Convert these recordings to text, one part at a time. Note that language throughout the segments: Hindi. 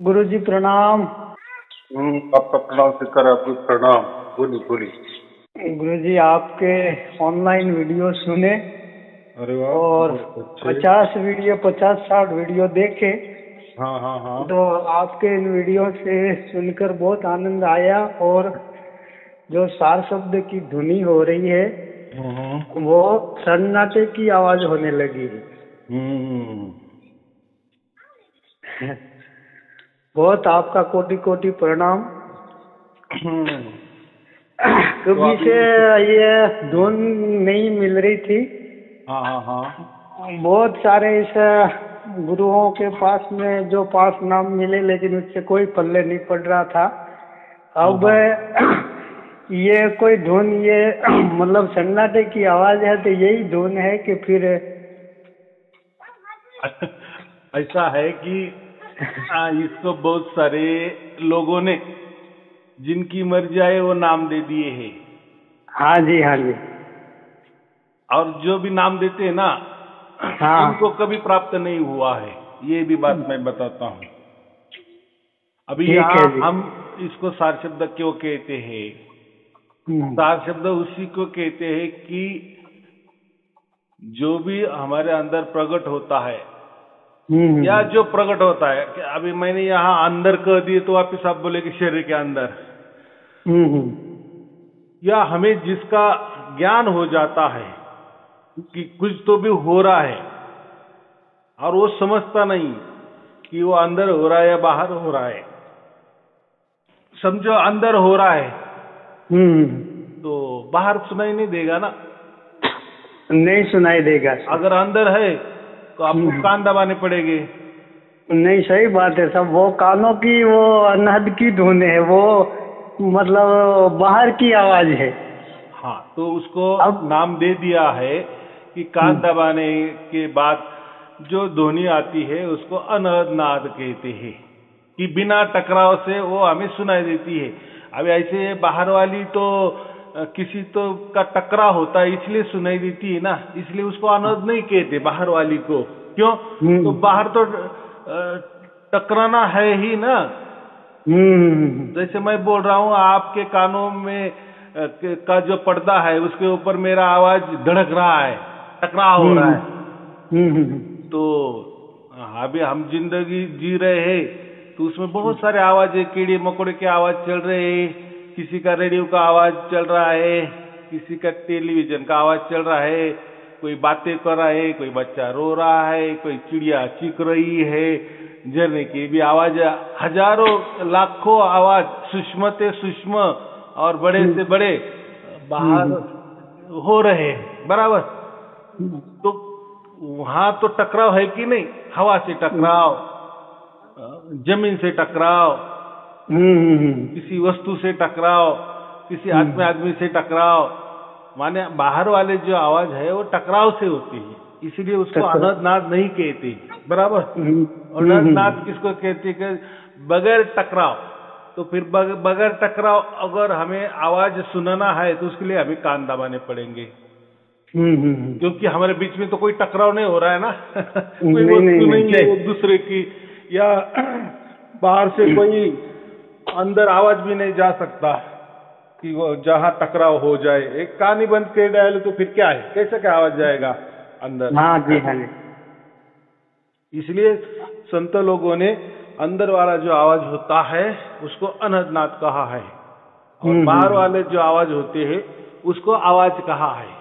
गुरुजी प्रणाम। आपका प्रणाम स्वीकार, आपको प्रणाम। बोलिए बोलिए। गुरुजी आपके ऑनलाइन वीडियो सुने अरे वाह, और बहुत अच्छे। 50 60 वीडियो देखे। हाँ हाँ हाँ। तो आपके इन वीडियो से सुनकर बहुत आनंद आया और जो सार शब्द की धुनी हो रही है वो सन्नाटे की आवाज होने लगी है। हम्म। बहुत आपका कोटि कोटि प्रणाम। तो कभी अभी से ये धुन नहीं मिल रही थी। हाँ हाँ हाँ। बहुत सारे इस गुरुओं के पास में जो पास नाम मिले लेकिन उससे कोई पल्ले नहीं पड़ रहा था। अब हाँ ये कोई धुन ये मतलब सन्नाटे की आवाज है तो यही धुन है कि फिर ऐसा है कि इसको बहुत सारे लोगों ने जिनकी मर्जी आए वो नाम दे दिए हैं। हाँ जी हाँ जी और जो भी नाम देते हैं ना हाँ उनको कभी प्राप्त नहीं हुआ है। ये भी बात मैं बताता हूँ। अभी ठीक यहाँ है जी। हम इसको सार शब्द क्यों कहते हैं? हम्म सार शब्द उसी को कहते हैं कि जो भी हमारे अंदर प्रकट होता है या जो प्रकट होता है कि अभी मैंने यहाँ अंदर कह दिए तो वापिस आप बोलेगे शरीर के अंदर, हम्म या हमें जिसका ज्ञान हो जाता है कि कुछ तो भी हो रहा है और वो समझता नहीं कि वो अंदर हो रहा है या बाहर हो रहा है। समझो अंदर हो रहा है हम्म तो बाहर सुनाई नहीं देगा ना। नहीं सुनाई देगा सर। अगर अंदर है तो आपको कान दबाने पड़ेंगे। नहीं सही बात है सब। वो कानों की वो अनहद की धुन है वो, मतलब बाहर की आवाज है। हाँ, तो उसको अब नाम दे दिया है कि कान दबाने के बाद जो ध्वनि आती है उसको अनहद नाद कहते हैं, कि बिना टकराव से वो हमें सुनाई देती है। अब ऐसे बाहर वाली तो किसी तो का टकराव होता है इसलिए सुनाई देती है ना, इसलिए उसको अनहद नहीं कहते बाहर वाली को। क्यों? तो बाहर तो टकराना है ही ना। जैसे मैं बोल रहा हूँ आपके कानों में का जो पर्दा है उसके ऊपर मेरा आवाज धड़क रहा है, टकराव हो रहा है। तो अभी हम जिंदगी जी रहे हैं तो उसमें बहुत सारे आवाज है, कीड़े मकोड़े के आवाज चल रहे हैं, किसी का रेडियो का आवाज चल रहा है, किसी का टेलीविजन का आवाज चल रहा है, कोई बातें कर रहा है, कोई बच्चा रो रहा है, कोई चिड़िया चीख रही है, झरने की भी आवाज, हजारों लाखों आवाज सूक्ष्म से सूक्ष्म और बड़े से बड़े बाहर हो रहे हैं, बराबर। तो वहां तो टकराव है कि नहीं? हवा से टकराव, जमीन से टकराव, किसी वस्तु से टकराव, किसी आदमी आदमी से टकराव, माने बाहर वाले जो आवाज है वो टकराव से होती है, इसलिए उसको अनहद नाद नहीं कहते, बराबर। और अनहद नाद किसको कहते हैं? बगैर टकराव। तो फिर बगैर टकराव अगर हमें आवाज सुनाना है तो उसके लिए हमें कान दबाने पड़ेंगे, क्योंकि हमारे बीच में तो कोई टकराव नहीं हो रहा है ना। कोई वस्तु नहीं है एक दूसरे की, या बाहर से कोई अंदर आवाज भी नहीं जा सकता कि वो जहां टकराव हो जाए। एक कान ही बंद कर डाले तो फिर क्या है, कैसे क्या आवाज जाएगा अंदर? हाँ जी हाँ जी। इसलिए संत लोगों ने अंदर वाला जो आवाज होता है उसको अनहद नाद कहा है, और बाहर वाले जो आवाज होते हैं उसको आवाज कहा है,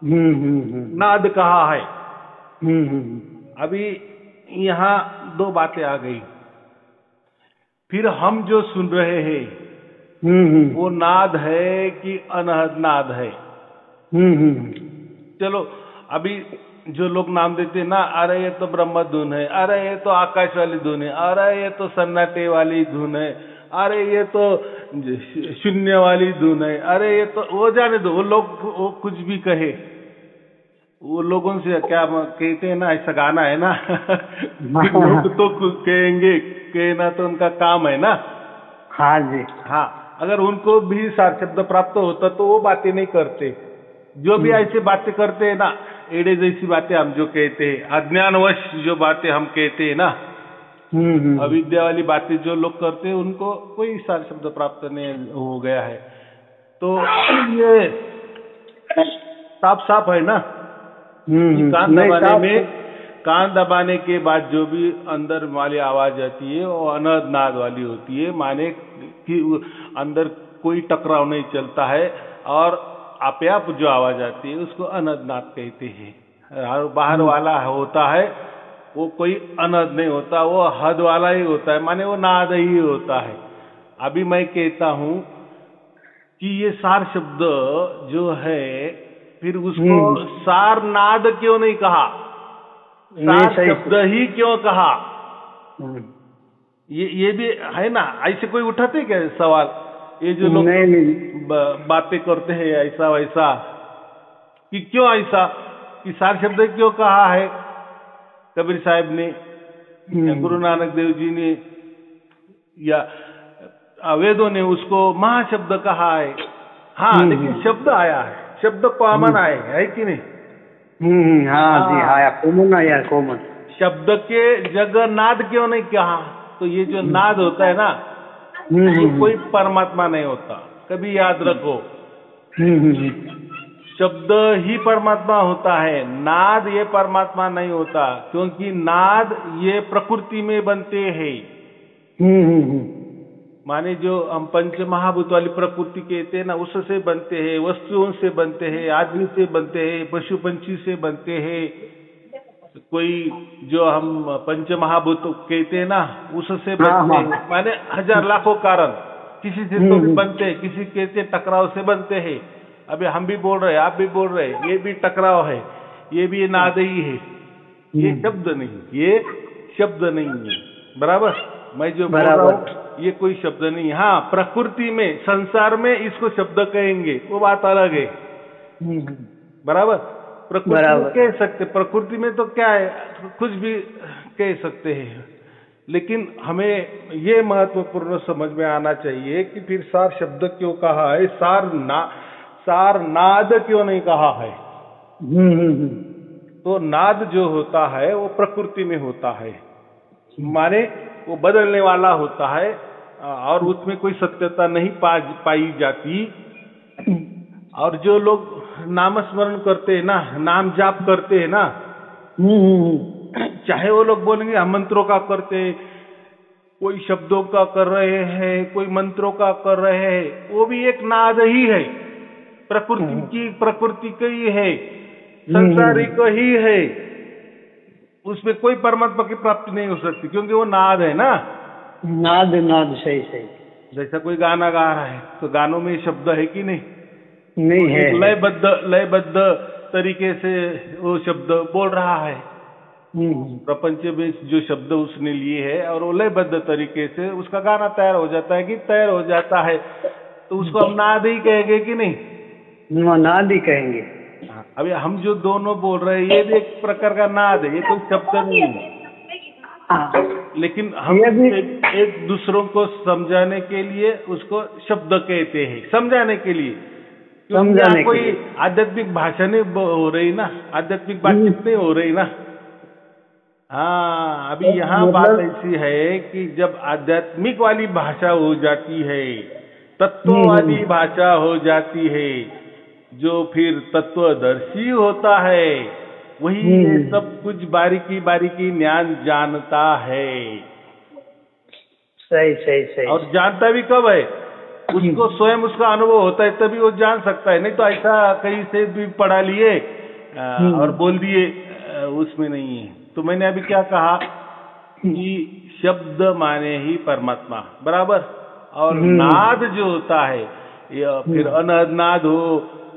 नाद कहा है। अभी यहाँ दो बातें आ गई। फिर हम जो सुन रहे हैं वो नाद है कि अनहद नाद है? चलो अभी जो लोग नाम देते ना, अरे ये तो ब्रह्म धुन है, अरे ये तो आकाश वाली धुन है, अरे ये तो सन्नाटे वाली धुन है, अरे ये तो शून्य वाली धुन है, अरे ये तो, वो जाने दो, वो लोग वो कुछ भी कहे, वो लोगों से क्या कहते हैं ना, ऐसा गाना है ना। लोग तो कुछ कहेंगे, कहना तो उनका काम है ना। हाँ जी हाँ, अगर उनको भी सार शब्द प्राप्त होता तो वो बातें नहीं करते। जो भी ऐसी बातें करते हैं ना, एड़े जैसी बातें हम जो कहते हैं, अज्ञानवश जो बातें हम कहते हैं ना, अविद्या वाली बातें जो लोग करते हैं उनको कोई सार शब्द प्राप्त नहीं हो गया है। तो ये साफ साफ है ना कि कान दबाने के बाद जो भी अंदर वाली आवाज आती है वो अनहद नाद वाली होती है, माने कि अंदर कोई टकराव नहीं चलता है, और आपे आप जो आवाज आती है उसको अनहद नाद कहते हैं। और बाहर वाला होता है वो कोई अनहद नहीं होता, वो हद वाला ही होता है, माने वो नाद ही होता है। अभी मैं कहता हूं कि ये सार शब्द जो है, फिर उसको सार नाद क्यों नहीं कहा, सार शब्द ही क्यों कहा? ये भी है ना, ऐसे कोई उठाते क्या सवाल? ये जो लोग बातें करते हैं ऐसा वैसा, कि क्यों ऐसा, कि सार शब्द क्यों कहा है कबीर साहब ने, गुरु नानक देव जी ने, या वेदों ने उसको महाशब्द कहा है। हाँ, लेकिन शब्द आया है, शब्द कॉमन आए है कि नहीं? हाँ जी, आया कॉमन, आया कॉमन। शब्द के जगह नाद क्यों नहीं कहा? तो ये जो नाद होता है ना, ये कोई परमात्मा नहीं होता, कभी याद रखो। शब्द ही परमात्मा होता है, नाद ये परमात्मा नहीं होता, क्योंकि नाद ये प्रकृति में बनते हैं। माने जो हम पंच महाभूत वाली प्रकृति कहते हैं ना, उससे बनते हैं, वस्तुओं से बनते हैं, आदमी से बनते हैं, पशु पंछी से बनते हैं। कोई जो हम पंच महाभूत कहते हैं ना, उससे बनते हैं, माने हजार लाखों कारण, किसी से तो भी बनते हैं, किसी कहते टकराव से बनते हैं। अभी हम भी बोल रहे हैं, आप भी बोल रहे हैं, ये भी टकराव है, ये भी नाद ही है, ये शब्द नहीं, ये शब्द नहीं है। बराबर, मैं जो बोल रहा हूँ ये कोई शब्द नहीं। हाँ, प्रकृति में, संसार में इसको शब्द कहेंगे, वो बात अलग है। बराबर, प्रकृति में कह सकते, प्रकृति में तो क्या है, कुछ भी कह सकते हैं, लेकिन हमें ये महत्वपूर्ण समझ में आना चाहिए कि फिर सार शब्द क्यों कहा है, सार नाद क्यों नहीं कहा है। तो नाद जो होता है वो प्रकृति में होता है, माने वो बदलने वाला होता है, और उसमें कोई सत्यता नहीं पाई जाती। और जो लोग नामस्मरण करते हैं ना, नाम जाप करते हैं ना, चाहे वो लोग बोलेंगे हम मंत्रों का करते, कोई शब्दों का कर रहे हैं, कोई मंत्रों का कर रहे हैं, वो भी एक नाद ही है, प्रकृति का ही है, संसारिक ही है, उसमें कोई परमात्मा की प्राप्ति नहीं हो सकती, क्योंकि वो नाद है ना। नाद, सही। जैसा कोई गाना गा रहा है तो गानों में शब्द है कि नहीं? नहीं है। लयबद्ध तरीके से वो शब्द बोल रहा है। प्रपंच में जो शब्द उसने लिए है और वो लयबद्ध तरीके से उसका गाना तैयार हो जाता है, गीत तैयार हो जाता है, तो उसको हम नाद ही कहेंगे कि नहीं? नाद ही कहेंगे। अभी हम जो दोनों बोल रहे हैं ये भी एक प्रकार का नाद है, ये कोई शब्द नहीं है। लेकिन हम एक दूसरों को समझाने के लिए उसको शब्द कहते हैं, समझाने के लिए, क्योंकि कोई आध्यात्मिक भाषा नहीं हो रही ना, आध्यात्मिक बातचीत नहीं हो रही ना। हाँ, अभी यहाँ बात ऐसी है कि जब आध्यात्मिक वाली भाषा हो जाती है, तत्व वाली भाषा हो जाती है, जो फिर तत्वदर्शी होता है, वही ये सब कुछ बारीकी ज्ञान जानता है। सही। और जानता भी कब है, उसको स्वयं उसका अनुभव होता है, तभी वो जान सकता है, नहीं तो ऐसा कहीं से भी पढ़ा लिए और बोल दिए, उसमें नहीं है। तो मैंने अभी क्या कहा कि शब्द माने ही परमात्मा, बराबर। और नाद जो होता है, या फिर अनहद नाद हो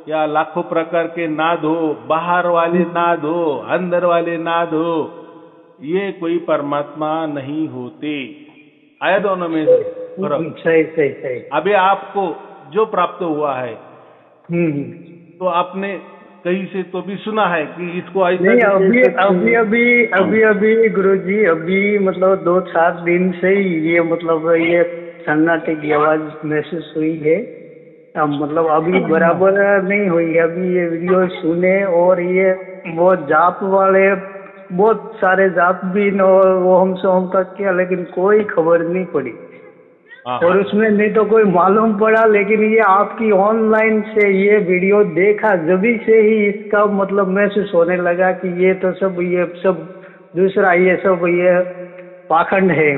या लाखों प्रकार के नाद हो, बाहर वाले नाद हो, अंदर वाले नाद हो, ये कोई परमात्मा नहीं होते। आया दोनों में से फर्क? सही। अभी आपको जो प्राप्त हुआ है, तो आपने कहीं से तो भी सुना है कि इसको ऐसा नहीं, अभी गुरुजी, अभी मतलब 2-4 दिन से ही ये मतलब ये सन्नाटे की आवाज महसूस हुई है। अब मतलब अभी बराबर नहीं हुई, अभी ये वीडियो सुने और ये वो जाप वाले बहुत सारे जाप भी और ओम सोम का किया, लेकिन कोई खबर नहीं पड़ी। और उसमें नहीं तो कोई मालूम पड़ा, लेकिन ये आपकी ऑनलाइन से ये वीडियो देखा जभी से ही इसका मतलब महसूस होने लगा कि ये तो सब दूसरा ये सब ये पाखंड है।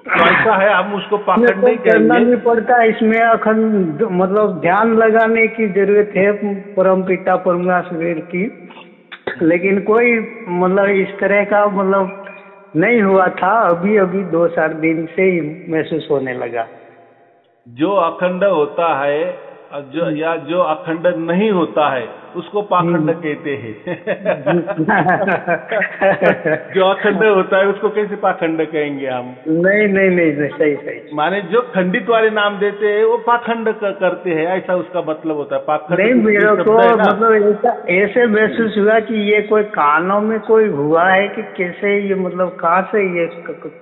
तो ऐसा है, हम उसको पाखंड नहीं करना कहेंगे। नहीं पड़ता, इसमें अखंड मतलब ध्यान लगाने की जरूरत है परम पिता परमेश्वर की, लेकिन कोई मतलब इस तरह का मतलब नहीं हुआ था। अभी अभी 2-4 दिन से ही महसूस होने लगा। जो अखंड होता है जो अखंड नहीं होता है उसको पाखंड कहते हैं। जो अखंड होता है उसको कैसे पाखंड कहेंगे हम? नहीं, सही। माने जो खंडित वाले नाम देते हैं वो पाखंड करते हैं, ऐसा उसका मतलब होता है। पाखंड नहीं, मेरे को मतलब ऐसे महसूस हुआ कि ये कोई कानों में कोई हुआ है कि कैसे ये मतलब कहाँ से ये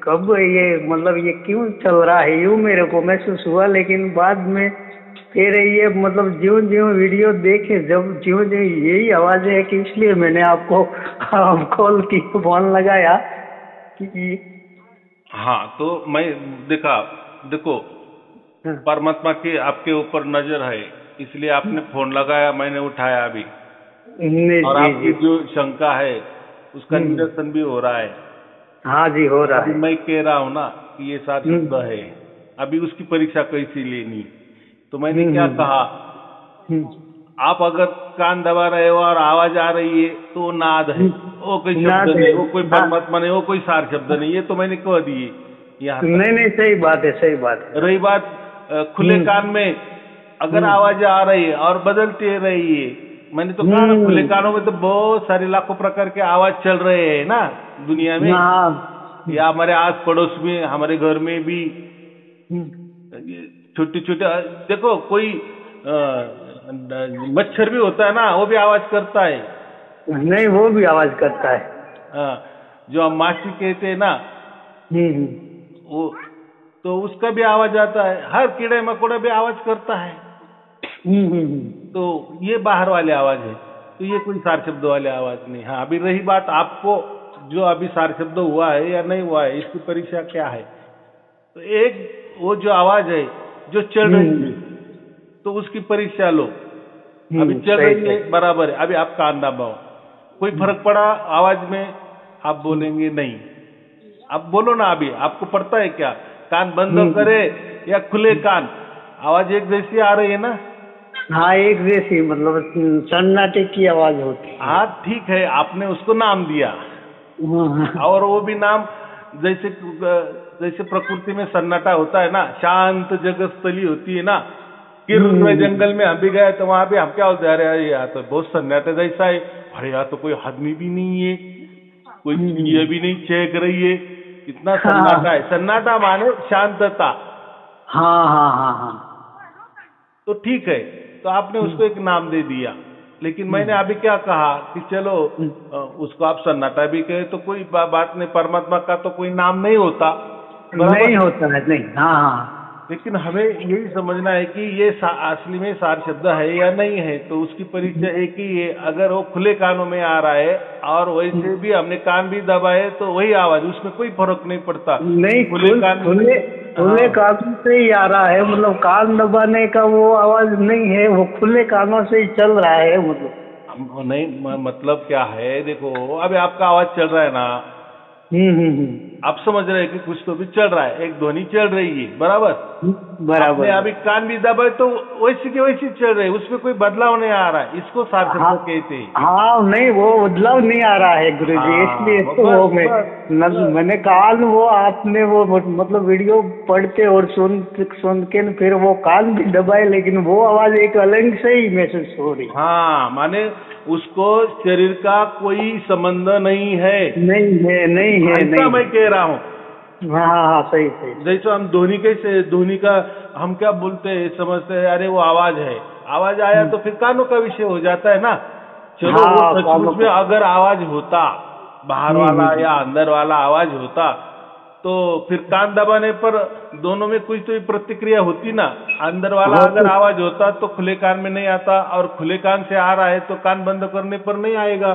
कब ये मतलब ये क्यों चल रहा है, यूँ मेरे को महसूस हुआ। लेकिन बाद में फिर ये मतलब ज्यों वीडियो देखे, जब ज्यों यही आवाज है कि इसलिए मैंने आपको कॉल की, फोन लगाया कि हाँ। तो मैं देखो परमात्मा की आपके ऊपर नजर है, इसलिए आपने फोन लगाया, मैंने उठाया अभी। और आपकी जो शंका है उसका निरसन भी हो रहा है। हाँ जी, हो रहा है। मैं कह रहा हूँ ना कि ये सार शब्द है, अभी उसकी परीक्षा कैसी लेनी। तो मैंने क्या कहा, आप अगर कान दबा रहे हो और आवाज आ रही है तो वो नाद है, वो कोई शब्द नहीं, वो कोई परमात्मा नहीं, वो कोई सार शब्द नहीं। ये तो मैंने कह दिए यहाँ। नहीं, सही बात है। रही बात खुले कान में अगर आवाज आ रही है और बदलती रही है, मैंने तो कहा ना खुले कानों में तो बहुत सारे लाखों प्रकार के आवाज चल रहे हैं ना दुनिया में, या हमारे आस पड़ोस में, हमारे घर में भी छोटे छोटे। देखो कोई मच्छर भी होता है ना, वो भी आवाज करता है। नहीं, वो भी आवाज करता है। जो हम माछी कहते हैं ना, वो तो उसका भी आवाज आता है। हर कीड़े मकोड़े भी आवाज करता है। तो ये बाहर वाले आवाज है, तो ये कोई सार शब्द वाले आवाज नहीं। हाँ, अभी रही बात आपको जो अभी सार शब्द हुआ है या नहीं हुआ है, इसकी परीक्षा क्या है। तो एक वो जो आवाज है जो चल रही है, तो उसकी परीक्षा लो। अभी चल रही है बराबर है, अभी आप कान दबाओ, कोई फर्क पड़ा आवाज में? आप बोलेंगे नहीं। आप बोलो ना, अभी आपको पड़ता है क्या? कान बंद करे या खुले कान, आवाज एक जैसी आ रही है ना? हाँ, एक जैसी, मतलब सन्नाटे की आवाज होती है। हाँ ठीक है, आपने उसको नाम दिया। और वो भी नाम जैसे प्रकृति में सन्नाटा होता है ना, शांत जगस्थली होती है ना, गिर जंगल में हम भी गए तो वहां भी हम क्या होते हैं, अरे यार तो बहुत सन्नाटा जैसा है, अरे यार तो कोई आदमी भी नहीं है, कोई चिड़िया भी नहीं चहक रही है, इतना सन्नाटा है। सन्नाटा माने शांतता। हाँ। तो ठीक है, तो आपने उसको एक नाम दे दिया। लेकिन मैंने अभी क्या कहा कि चलो उसको आप सन्नाटा भी कहे तो कोई बात नहीं, परमात्मा का तो कोई नाम नहीं होता, नहीं होता है, नहीं। हाँ। लेकिन हमें यही समझना है कि ये असली में सार शब्द है या नहीं है। तो उसकी परीक्षा एक ही है, अगर वो खुले कानों में आ रहा है और वैसे भी हमने कान भी दबाए तो वही आवाज, उसमें कोई फर्क नहीं पड़ता। नहीं, खुले कानों से ही आ रहा है, मतलब कान दबाने का वो आवाज नहीं है, वो खुले कानों से ही चल रहा है। मतलब नहीं, मतलब क्या है, देखो अभी आपका आवाज चल रहा है ना, आप समझ रहे हैं कि कुछ तो भी चल रहा है, एक ध्वनि चल रही है, बराबर। आपने अभी कान भी दबाए तो वैसी की वैसी चल रही है, उसमें कोई बदलाव नहीं आ रहा है, इसको सार शब्द कहते हैं। हाँ, नहीं वो बदलाव नहीं आ रहा है गुरुजी, इसलिए तो वो मैंने कान वो आपने वो मतलब वीडियो पढ़ते और सुन के फिर वो कान भी दबाए, लेकिन वो आवाज एक अलग से ही महसूस हो रही। हाँ, माने उसको शरीर का कोई संबंध नहीं है। नहीं है। मैं कह रहा हूँ। हाँ, सही। जैसे हम ध्वनि का हम क्या बोलते हैं, समझते हैं अरे वो आवाज है, आवाज आया तो फिर कानों का विषय हो जाता है ना। चलो वो सचमुच में अगर आवाज होता, बाहर वाला या अंदर वाला आवाज होता, तो फिर कान दबाने पर दोनों में कुछ तो प्रतिक्रिया होती ना। अंदर वाला अगर आवाज होता तो खुले कान में नहीं आता, और खुले कान से आ रहा है तो कान बंद करने पर नहीं आएगा।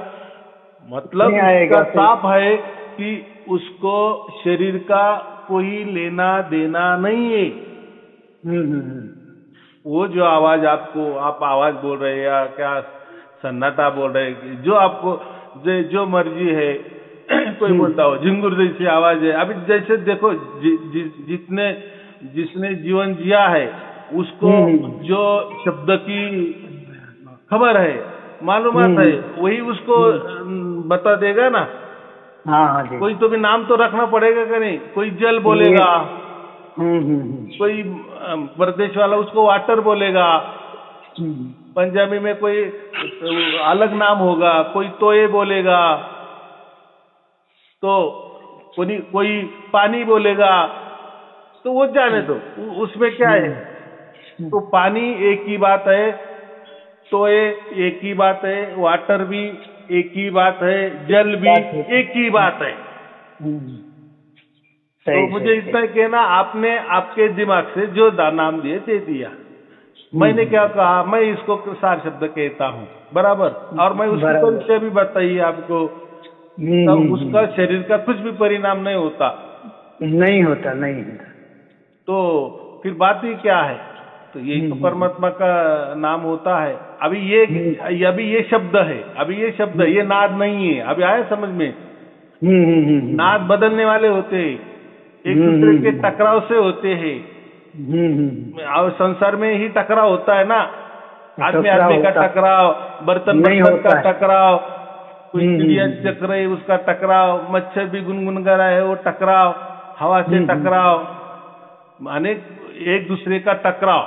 मतलब इसका साफ है कि उसको शरीर का कोई लेना देना नहीं है। वो जो आवाज आपको, आप आवाज बोल रहे हैं या क्या सन्नाटा बोल रहे हैं, जो आपको जो मर्जी है कोई बोलता हो झिंगुर जैसी आवाज है। अभी जैसे देखो जिसने जीवन जिया है उसको जो शब्द की खबर है, मालूमात है, वही उसको बता देगा ना। हाँ जी। कोई तो भी नाम तो रखना पड़ेगा कि नहीं। कोई जल बोलेगा, कोई प्रदेश वाला उसको वाटर बोलेगा, पंजाबी में कोई अलग नाम होगा, कोई तोए बोलेगा, तो कोई पानी बोलेगा। तो वो जाने दो, उसमें क्या है। तो पानी एक ही बात है, तोए एक ही बात है, वाटर भी एक ही बात है, जल भी एक ही बात है। तो मुझे इतना कहना, आपने आपके दिमाग से जो नाम दिए दे दिया। मैंने क्या कहा, मैं इसको सार शब्द कहता हूँ, बराबर। और मैं उसकी परिचय भी बताई आपको, तब उसका शरीर का कुछ भी परिणाम नहीं होता। नहीं होता। तो फिर बात ही क्या है। तो यही तो परमात्मा का नाम होता है। अभी ये शब्द है, ये नाद नहीं है। अभी आया समझ में। नाद बदलने वाले होते हैं, एक दूसरे के टकराव से होते हैं। और संसार में ही टकराव होता है ना, आदमी का टकराव, बर्तन का टकराव, कोई चिड़िया चक रही उसका टकराव, मच्छर भी गुनगुन कर रहा है वो टकराव, हवा से टकराव, माने एक दूसरे का टकराव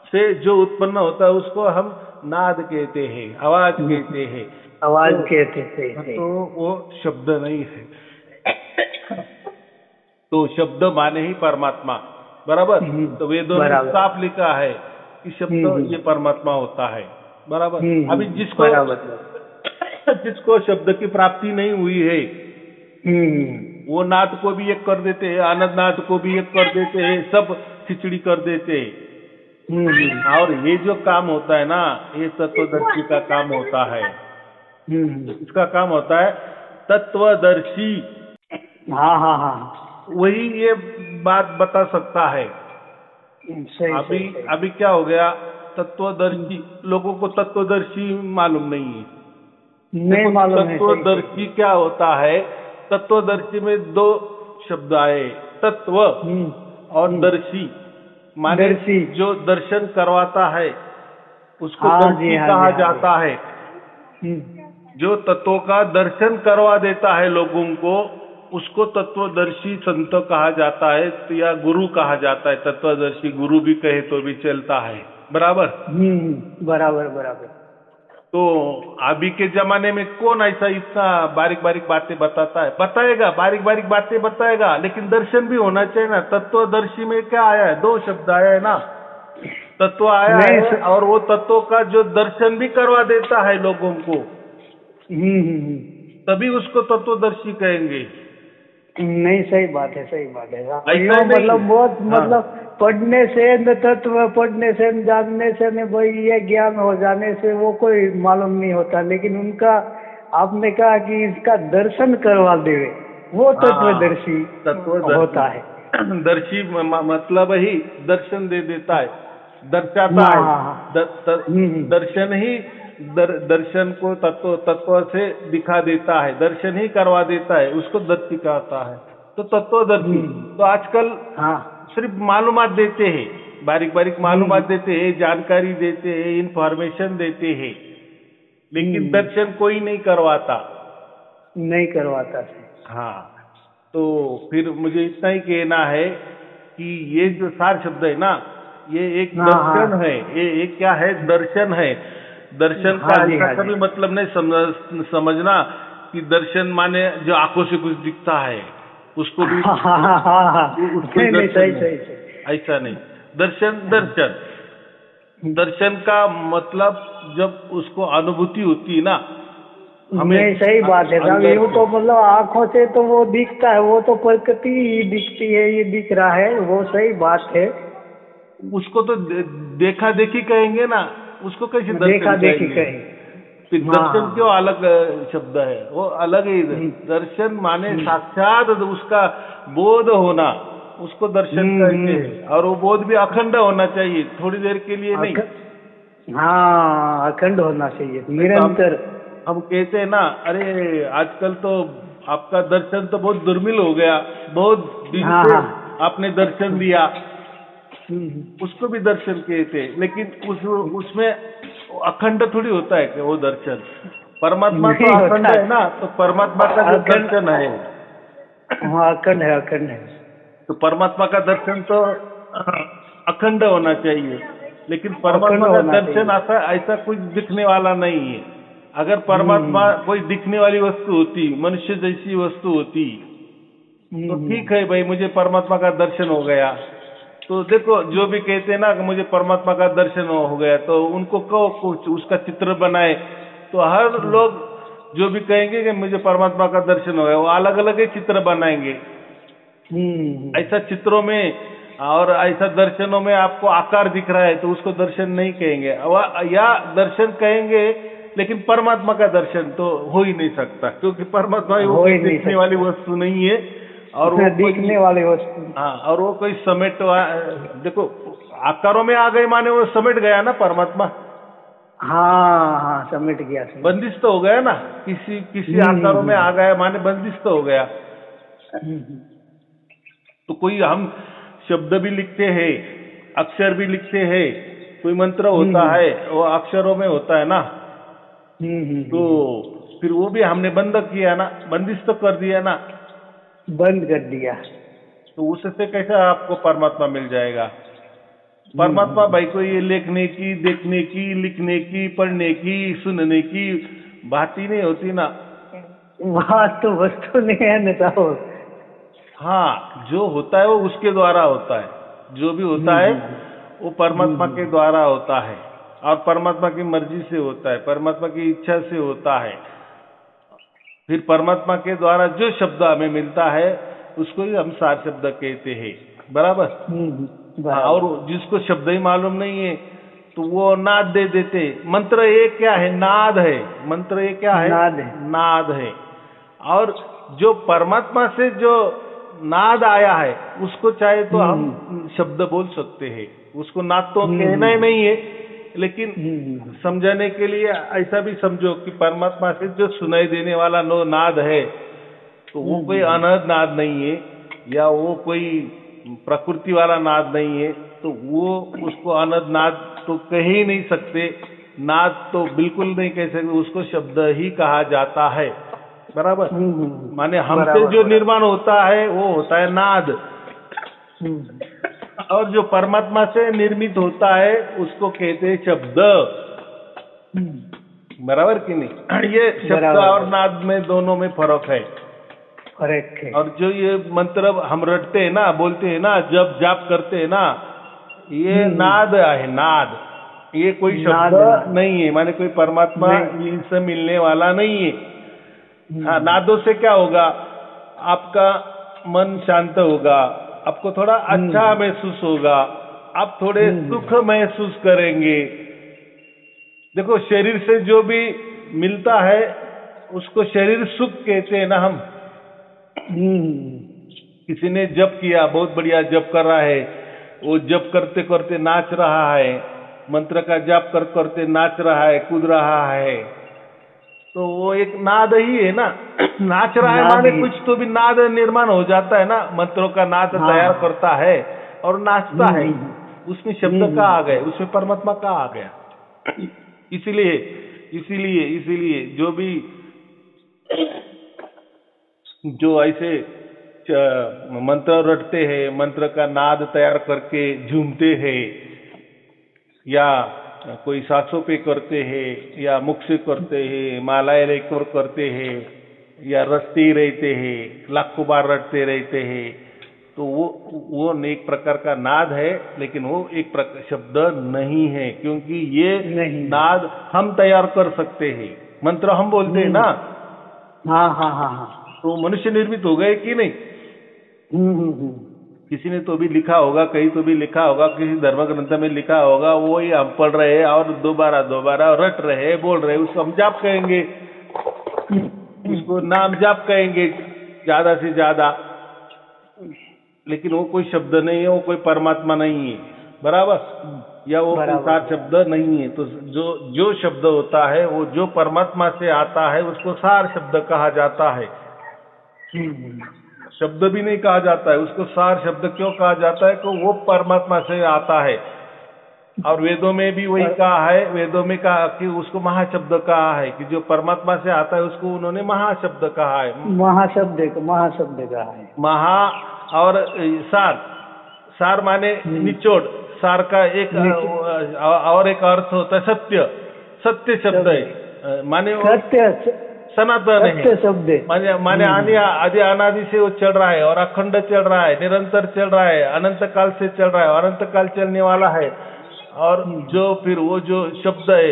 से जो उत्पन्न होता है उसको हम नाद कहते हैं, आवाज कहते हैं। आवाज कहते हैं। तो वो शब्द नहीं है। तो शब्द माने ही परमात्मा, बराबर। तो वेदों में साफ लिखा है कि शब्द ये परमात्मा होता है, बराबर। अभी जिसको शब्द की प्राप्ति नहीं हुई है, वो नाद को भी एक कर देते हैं, आनंद नाद को भी एक कर देते हैं, सब खिचड़ी कर देते हैं। और ये जो काम होता है ना, ये तत्वदर्शी का काम होता है। इसका काम होता है तत्वदर्शी। हाँ। वही ये बात बता सकता है। अभी क्या हो गया, तत्वदर्शी लोगों को तत्वदर्शी मालूम नहीं है। नहीं मालूम है। तत्वदर्शी क्या होता है। तत्वदर्शी में दो शब्द आए, तत्व और दर्शी। माने जो दर्शन करवाता है उसको दर्शी कहा जाता है। जो तत्वों का दर्शन करवा देता है लोगों को, उसको तत्वदर्शी संत कहा जाता है, या गुरु कहा जाता है। तत्वदर्शी गुरु भी कहे तो भी चलता है, बराबर। बराबर। तो अभी के जमाने में कौन ऐसा इतना बारीक बारीक बातें बताता है। बताएगा, बारीक बारीक बातें बताएगा, लेकिन दर्शन भी होना चाहिए ना। तत्वदर्शी में क्या आया है, दो शब्द आया है ना। तत्व आया है, और वो तत्व का जो दर्शन भी करवा देता है लोगों को, तभी उसको तत्वदर्शी कहेंगे। नहीं, सही बात है। मतलब पढ़ने से, तत्व पढ़ने से, जानने से नहीं भाई, ये ज्ञान हो जाने से वो कोई मालूम नहीं होता। लेकिन उनका, आपने कहा कि इसका दर्शन करवा देवे, वो तत्वदर्शी होता है। दर्शी मतलब ही दर्शन दे देता है, दर्शाता है। दर्शन ही दर्शन को तत्व से दिखा देता है, दर्शन ही करवा देता है, उसको दर्शी कहता है। तो तत्वदर्शी तो आजकल सिर्फ मालूमात देते हैं, बारीक बारीक मालूमात देते हैं, जानकारी देते हैं, इंफॉर्मेशन देते हैं, लेकिन दर्शन कोई नहीं करवाता। हाँ, तो फिर मुझे इतना ही कहना है कि ये जो सार शब्द है ना, ये एक दर्शन है। ये क्या है, दर्शन है। दर्शन का ऐसा कभी मतलब नहीं समझना कि दर्शन माने जो आंखों से कुछ दिखता है उसको भी ऐसा नहीं। दर्शन का मतलब जब उसको अनुभूति होती है ना, नहीं, सही बात है साहब। ये तो मतलब आंखों से तो वो दिखता है, वो तो प्रकृति ही दिखती है, ये दिख रहा है, वो सही बात है। उसको तो देखा देखी कहेंगे ना, उसको कैसे देखा दर्शन देखी कहेंगे? कहीं। फिर दर्शन हाँ। क्यों अलग शब्द है, वो अलग ही। दर्शन माने साक्षात उसका बोध होना, उसको दर्शन कहते हैं। और वो बोध भी अखंड होना चाहिए, थोड़ी देर के लिए नहीं। हाँ, अखंड होना चाहिए, निरंतर। हम कहते हैं ना, अरे आजकल तो आपका दर्शन तो बहुत दुर्मिल हो गया, बहुत दिन हाँ से हाँ। आपने दर्शन दिया, उसको भी दर्शन कहते हैं। लेकिन उसमें अखंड थोड़ी होता है कि वो दर्शन। परमात्मा तो नहीं अखंड होता है ना, तो परमात्मा का जो अखंड। दर्शन है, हाँ, अखंड है, अखंड है। तो परमात्मा का दर्शन तो अखंड होना चाहिए। लेकिन अखंड परमात्मा का होना दर्शन चाहिए। ऐसा कुछ दिखने वाला नहीं है। अगर परमात्मा कोई दिखने वाली वस्तु होती, मनुष्य जैसी वस्तु होती, तो ठीक है भाई, मुझे परमात्मा का दर्शन हो गया। तो देखो, जो भी कहते हैं ना कि मुझे परमात्मा का दर्शन हो गया, तो उनको कहो कुछ उसका चित्र बनाए, तो हर लोग जो भी कहेंगे कि मुझे परमात्मा का दर्शन हो गया, वो अलग अलग ही चित्र बनाएंगे। ऐसा चित्रों में और ऐसा दर्शनों में आपको आकार दिख रहा है, तो उसको दर्शन नहीं कहेंगे, या दर्शन कहेंगे, लेकिन परमात्मा का दर्शन तो हो ही नहीं सकता, क्योंकि परमात्मा वो दिखने वाली वस्तु नहीं है। और वो दिखने वाली वस्तु। हाँ, और वो कोई देखो, आकारों में आ गए माने वो समेट गया ना परमात्मा। हाँ हाँ, समेट गया, बंदिश तो हो गया ना, किसी आकारों में आ गया माने बंदिश तो हो गया। तो कोई हम शब्द भी लिखते हैं, अक्षर भी लिखते हैं, कोई मंत्र होता है वो अक्षरों में होता है ना, तो फिर वो भी हमने बंद किया ना, बंदिश तो कर दिया ना, बंद कर दिया। तो उससे कैसा आपको परमात्मा मिल जाएगा? परमात्मा भाई को ये लिखने की, देखने की, लिखने की, पढ़ने की, सुनने की बात ही नहीं होती ना। बात तो वस्तु नहीं है ना साहब। हाँ, जो होता है वो उसके द्वारा होता है, जो भी होता है वो परमात्मा के द्वारा होता है, और परमात्मा की मर्जी से होता है, परमात्मा की इच्छा से होता है। फिर परमात्मा के द्वारा जो शब्द हमें मिलता है उसको ही हम सार शब्द कहते हैं, बराबर। और जिसको शब्द ही मालूम नहीं है तो वो नाद दे देते। मंत्र ये क्या है? नाद है। मंत्र ये क्या है? नाद है। और जो परमात्मा से जो नाद आया है उसको चाहे तो हम शब्द बोल सकते हैं, उसको नाद तो कहना ही नहीं है, लेकिन समझाने के लिए ऐसा भी समझो कि परमात्मा से जो सुनाई देने वाला नो नाद है, तो वो कोई अनहद नाद नहीं है, या वो कोई प्रकृति वाला नाद नहीं है, तो वो उसको अनहद नाद तो कह ही नहीं सकते, नाद तो बिल्कुल नहीं कह सकते, उसको शब्द ही कहा जाता है, बराबर। माने हमसे जो निर्माण होता है वो होता है नाद, और जो परमात्मा से निर्मित होता है उसको कहते हैं शब्द, बराबर कि नहीं? ये शब्द और नाद में दोनों में फर्क है। और जो ये मंत्र हम रटते हैं ना, बोलते हैं ना, जब जाप करते हैं ना, ये नाद है, नाद। ये कोई शब्द नहीं है, माने कोई परमात्मा इनसे मिलने वाला नहीं है। हाँ, नादों से क्या होगा? आपका मन शांत होगा, आपको थोड़ा अच्छा महसूस होगा, आप थोड़े सुख महसूस करेंगे। देखो, शरीर से जो भी मिलता है उसको शरीर सुख कहते हैं ना हम। किसी ने जप किया, बहुत बढ़िया जप कर रहा है, वो जप करते करते नाच रहा है, मंत्र का जप करते करते नाच रहा है, कूद रहा है, तो वो एक नाद ही है ना। नाच रहा है माने कुछ तो भी नाद निर्माण हो जाता है ना, मंत्रों का नाद तैयार करता है और नाचता है, उसमें शब्द का आ गए, उसमें परमात्मा का आ गया। इसीलिए इसीलिए इसीलिए जो भी जो ऐसे मंत्र रटते हैं, मंत्र का नाद तैयार करके झूमते हैं, या कोई सांसों पे करते हैं, या मुख से करते हैं, मालाएं लेकर करते हैं, या रटते ही रहते हैं, लाखों बार रटते रहते हैं, तो वो एक प्रकार का नाद है, लेकिन वो एक शब्द नहीं है, क्योंकि ये नाद हम तैयार कर सकते हैं। मंत्र हम बोलते हैं ना। हाँ हाँ हाँ हाँ। तो मनुष्य निर्मित हो गए कि नहीं? किसी ने तो भी लिखा होगा, कहीं तो भी लिखा होगा, किसी धर्म ग्रंथ में लिखा होगा, वो ही हम पढ़ रहे हैं और दोबारा दोबारा रट रहे बोल रहे, उसको हम जाप कहेंगे, उसको नाम जाप कहेंगे ज्यादा से ज्यादा। लेकिन वो कोई शब्द नहीं है, वो कोई परमात्मा नहीं है, बराबर, या वो सार शब्द नहीं है। तो जो शब्द होता है वो जो परमात्मा से आता है उसको सार शब्द कहा जाता है। शब्द भी नहीं कहा जाता है उसको, सार शब्द क्यों कहा जाता है? तो वो परमात्मा से आता है। और वेदों में भी वही कहा है, वेदों में कहा कि उसको महाशब्द कहा है, कि जो परमात्मा से आता है उसको उन्होंने महाशब्द कहा है। महाशब्द कहा है। महा और सार माने निचोड़, सार का एक और एक अर्थ होता है सत्य शब्द है, माने सत्य सनातन है शब्द, माने आदि अनादि से वो चल रहा है और अखंड चल रहा है, निरंतर चल रहा है, अनंत काल से चल रहा है और अनंत काल चलने वाला है। और जो फिर वो जो शब्द है,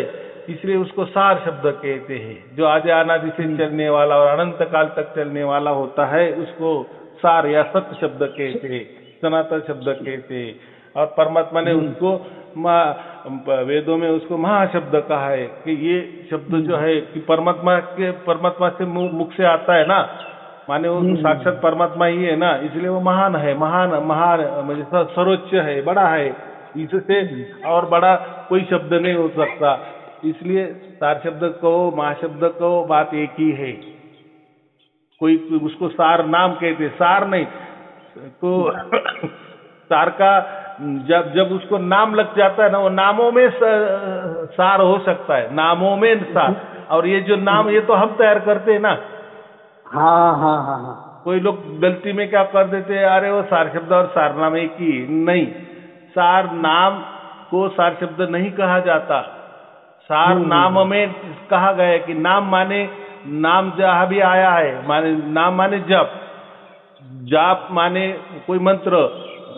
इसलिए उसको सार शब्द कहते हैं। जो आदि अनादि से चलने वाला और अनंत काल तक चलने वाला होता है उसको सार या सत्य शब्द कहते हैं, सनातन शब्द कहते हैं। और परमात्मा ने उसको वेदों में उसको महाशब्द कहा है, कि ये शब्द जो है कि परमात्मा से मुख से आता है ना, माने वो साक्षात परमात्मा ही है ना, इसलिए वो महान है, महान मतलब सर्वोच्च है, बड़ा है, इससे और बड़ा कोई शब्द नहीं हो सकता। इसलिए सार शब्द कहो महाशब्द कहो बात एक ही है। कोई उसको सार नाम कहते, सार नहीं तो सार का जब उसको नाम लग जाता है ना, वो नामों में सार हो सकता है, नामों में सार। और ये जो नाम ये तो हम तैयार करते हैं ना। हाँ हाँ हाँ हाँ। कोई लोग गलती में क्या कर देते हैं, अरे वो सार शब्द और सार नाम एक ही नहीं। सार नाम को सार शब्द नहीं कहा जाता, सार नाम में कहा गया है कि नाम माने, नाम जहाँ भी आया है माने, नाम माने जप, जाप माने कोई मंत्र,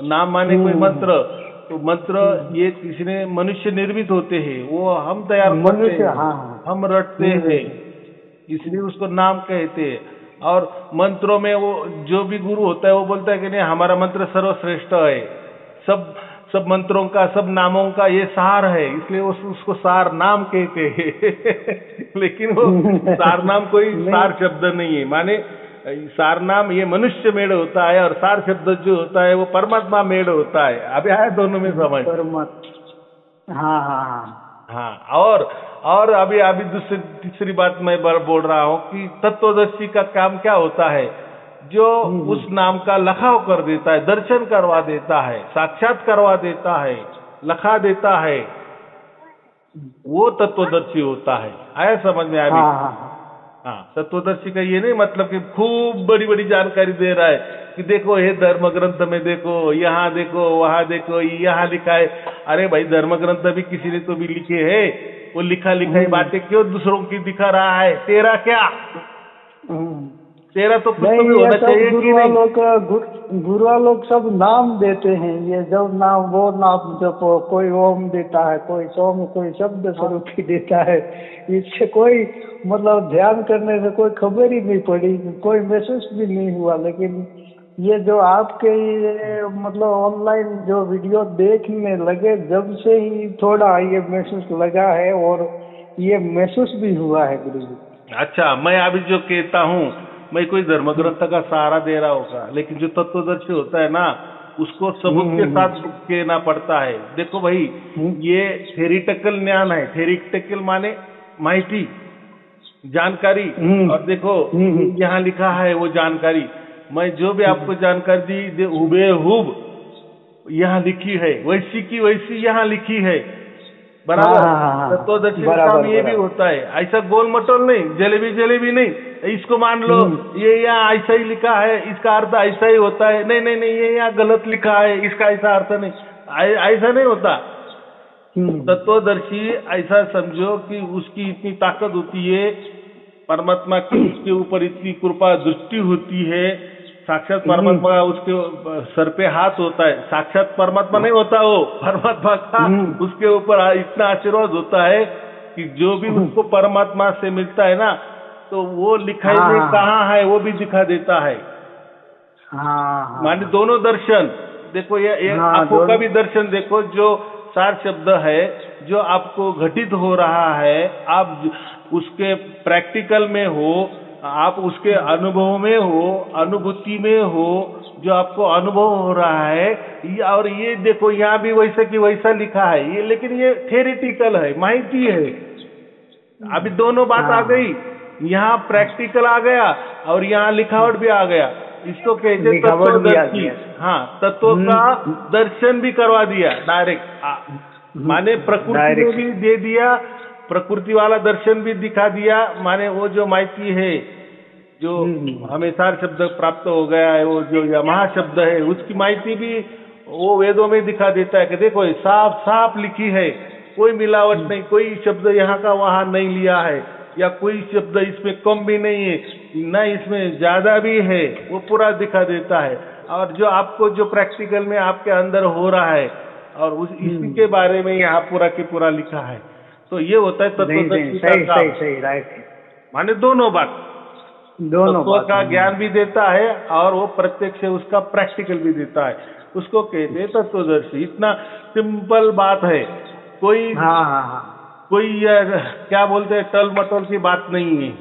नाम माने कोई मंत्र। तो मंत्र ये किसी ने मनुष्य निर्मित होते हैं, वो हम तैयार करते हैं, हम रटते हैं, इसलिए उसको नाम कहते हैं। और मंत्रों में वो जो भी गुरु होता है वो बोलता है कि नहीं हमारा मंत्र सर्वश्रेष्ठ है, सब मंत्रों का, सब नामों का ये सार है, इसलिए उसको सार नाम कहते हैं। लेकिन वो सार नाम कोई सार शब्द नहीं है, माने सार नाम ये मनुष्य मेड़ होता है और सार शब्द जो होता है वो परमात्मा मेड़ होता है। अभी आया दोनों में समझ? हाँ हाँ हाँ हाँ। और अभी तीसरी बात मैं बोल रहा हूँ कि तत्वदर्शी का काम क्या होता है, जो उस नाम का लखाव कर देता है, दर्शन करवा देता है, साक्षात करवा देता है, लखा देता है, वो तत्वदर्शी होता है। आया समझ में? अभी हाँ, तत्वदर्शी का ये नहीं मतलब कि खूब बड़ी बड़ी जानकारी दे रहा है कि देखो ये धर्म ग्रंथ में देखो, यहाँ देखो, वहां देखो, यहाँ लिखा है। अरे भाई धर्म ग्रंथ भी किसी ने तो भी लिखे है, वो लिखाई बातें क्यों दूसरों की दिखा रहा है? तेरा क्या, तेरा तो कुछ तो भी होना चाहिए कि नहीं? गुरुआ लोग सब नाम देते हैं, ये जब नाम वो नाम जब कोई ओम देता है, कोई सोम, कोई शब्द स्वरूपी देता है, इससे कोई मतलब ध्यान करने से कोई खबर ही नहीं पड़ी, कोई महसूस भी नहीं हुआ। लेकिन ये जो आपके ये मतलब ऑनलाइन जो वीडियो देखने लगे जब से ही थोड़ा ये महसूस लगा है और ये महसूस भी हुआ है गुरु जी। अच्छा, मैं अभी जो कहता हूँ, मैं कोई धर्म ग्रंथ का सहारा दे रहा होगा, लेकिन जो तत्वदर्शी होता है ना उसको सबूत के साथ कहना पड़ता है। देखो भाई, ये थेरिटिकल ज्ञान है, थेरिटिकल माने माहिती, जानकारी। और देखो यहाँ लिखा है वो जानकारी, मैं जो भी आपको जानकारी दी हुबेहूब यहाँ लिखी है, वैसी की वैसी यहाँ लिखी है, बराबर। तत्वदर्शी का काम ये भी होता है, ऐसा गोल मटोल नहीं, जलेबी नहीं, इसको मान लो ये यहाँ ऐसा ही लिखा है, इसका अर्थ ऐसा ही होता है, नहीं, ये यहाँ गलत लिखा है, इसका ऐसा अर्थ नहीं, ऐसा नहीं होता। तत्वदर्शी ऐसा समझो कि उसकी इतनी ताकत होती है, परमात्मा की उसके ऊपर इतनी कृपा दृष्टि होती है, साक्षात परमात्मा का उसके सर पे हाथ होता है, साक्षात परमात्मा नहीं होता वो, परमात्मा का उसके ऊपर इतना आशीर्वाद होता है कि जो भी उसको परमात्मा से मिलता है ना, तो वो लिखाई में कहाँ है वो भी दिखा देता है। माने दोनों दर्शन देखो, ये आंखों का भी दर्शन देखो, जो सार शब्द है जो आपको घटित हो रहा है, आप उसके प्रैक्टिकल में हो, आप उसके अनुभव में हो, अनुभूति में हो, जो आपको अनुभव हो रहा है। और ये देखो यहाँ भी वैसा की वैसा लिखा है ये, लेकिन ये थेरेटिकल है, माहिती है। अभी दोनों बात आ गई, यहाँ प्रैक्टिकल आ गया और यहाँ लिखावट भी आ गया। इसको कहते तत्वदर्शी। हाँ, तत्व का दर्शन भी करवा दिया डायरेक्ट। माने प्रकृति में भी दे दिया, प्रकृति वाला दर्शन भी दिखा दिया। माने वो जो माहिती है, जो हमें सार शब्द प्राप्त हो गया है, वो जो यमहा शब्द है, उसकी माहिती भी वो वेदों में दिखा देता है कि देखो साफ साफ लिखी है, कोई मिलावट नहीं, कोई शब्द यहाँ का वहां नहीं लिया है, या कोई शब्द इसमें कम भी नहीं है, न इसमें ज्यादा भी है, वो पूरा दिखा देता है। और जो आपको जो प्रैक्टिकल में आपके अंदर हो रहा है, और इसी के बारे में यहाँ पूरा की पूरा लिखा है। तो ये होता है तत्वदर्शी का काम। सही राइट। माने दोनों बात, तत्व का ज्ञान भी देता है और वो प्रत्यक्ष उसका प्रैक्टिकल भी देता है, उसको कहते हैं तत्वदर्शी। इतना सिंपल बात है, कोई कोई क्या बोलते हैं टल मटोल की बात नहीं है।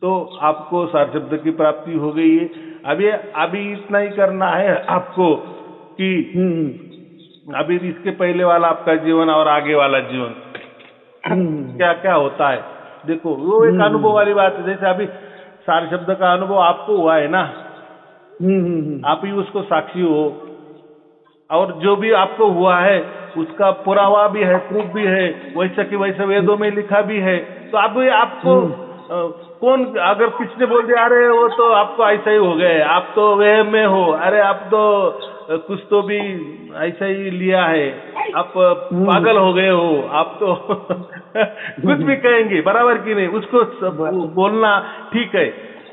तो आपको सार शब्द की प्राप्ति हो गई है। अभी इतना ही करना है आपको कि अभी इसके पहले वाला आपका जीवन और आगे वाला जीवन क्या क्या होता है, देखो वो एक अनुभव वाली बात है। जैसे अभी सार शब्द का अनुभव आपको हुआ है ना, आप ही उसको साक्षी हो, और जो भी आपको हुआ है उसका पुरावा भी है, प्रूफ भी है, वैसा कि वैसे वेदों में लिखा भी है। तो अब आपको कौन अगर किसने बोल दिया अरे वो तो आपको ऐसा ही हो गए, आप तो वहम में हो, अरे आप तो कुछ तो भी ऐसा ही लिया है, आप पागल हो गए हो, आप तो कुछ भी कहेंगे, बराबर की नहीं। उसको बोलना ठीक है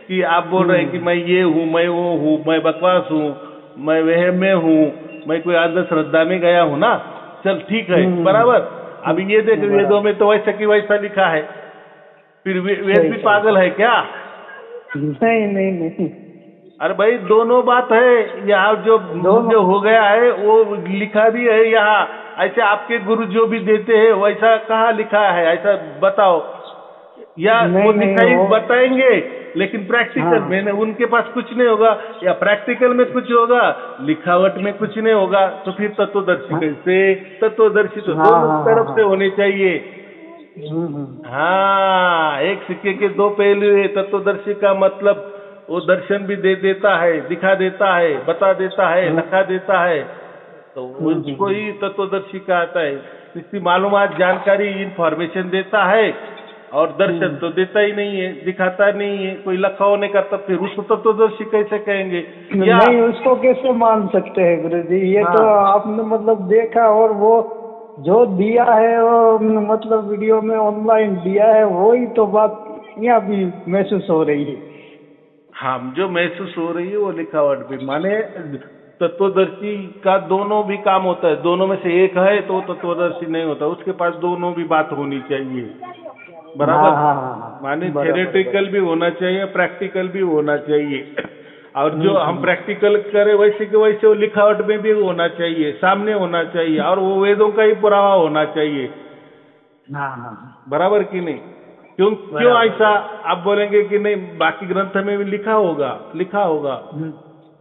कि आप बोल रहे हैं कि मैं ये हूँ, मैं वो हूँ, मैं बकवास हूँ, मैं वहम में हूँ, मैं कोई अंधश्रद्धा में गया हूँ ना, चल ठीक है, बराबर। अभी ये देख वेदों में तो वैसा की वैसा लिखा है, फिर वेद भी पागल है क्या? नहीं। अरे भाई दोनों बात है। यहाँ जो हो गया है वो लिखा भी है यहाँ। ऐसे आपके गुरु जो भी देते हैं वैसा कहाँ लिखा है, ऐसा बताओ। या वो दिखाई बताएंगे, लेकिन प्रैक्टिकल में उनके पास कुछ नहीं होगा, या प्रैक्टिकल में कुछ होगा, लिखावट में कुछ नहीं होगा। तो फिर तत्वदर्शी कैसे? तत्वदर्शी तो दोनों तरफ से होने चाहिए। हाँ, एक सिक्के के दो पहलू है। तत्वदर्शी का मतलब वो दर्शन भी दे देता है, दिखा देता है, बता देता है, लिखा देता है, तो उसको ही तत्वदर्शी कहता है। इसकी मालूमात, जानकारी, इंफॉर्मेशन देता है, और दर्शन तो देता ही नहीं है, दिखाता नहीं है, कोई लखाव नहीं करता, फिर उसको तत्वदर्शी कैसे कहेंगे? या नहीं, उसको कैसे मान सकते हैं गुरुजी? ये तो आपने मतलब देखा, और वो जो दिया है वो मतलब वीडियो में ऑनलाइन दिया है, वही तो बात यहाँ भी महसूस हो रही है। हाँ, जो महसूस हो रही है वो लिखावट भी। माने तत्वदर्शी का दोनों भी काम होता है, दोनों में से एक है तो तत्वदर्शी नहीं होता, उसके पास दोनों भी बात होनी चाहिए, बराबर। माने थ्योरेटिकल भी होना चाहिए, प्रैक्टिकल भी होना चाहिए। और जो हम प्रैक्टिकल करें वैसे के वैसे वो लिखावट में भी होना चाहिए, सामने होना चाहिए, और वो वेदों का ही पुरावा होना चाहिए, बराबर की नहीं? क्यों ऐसा आप बोलेंगे कि नहीं बाकी ग्रंथ में भी लिखा होगा,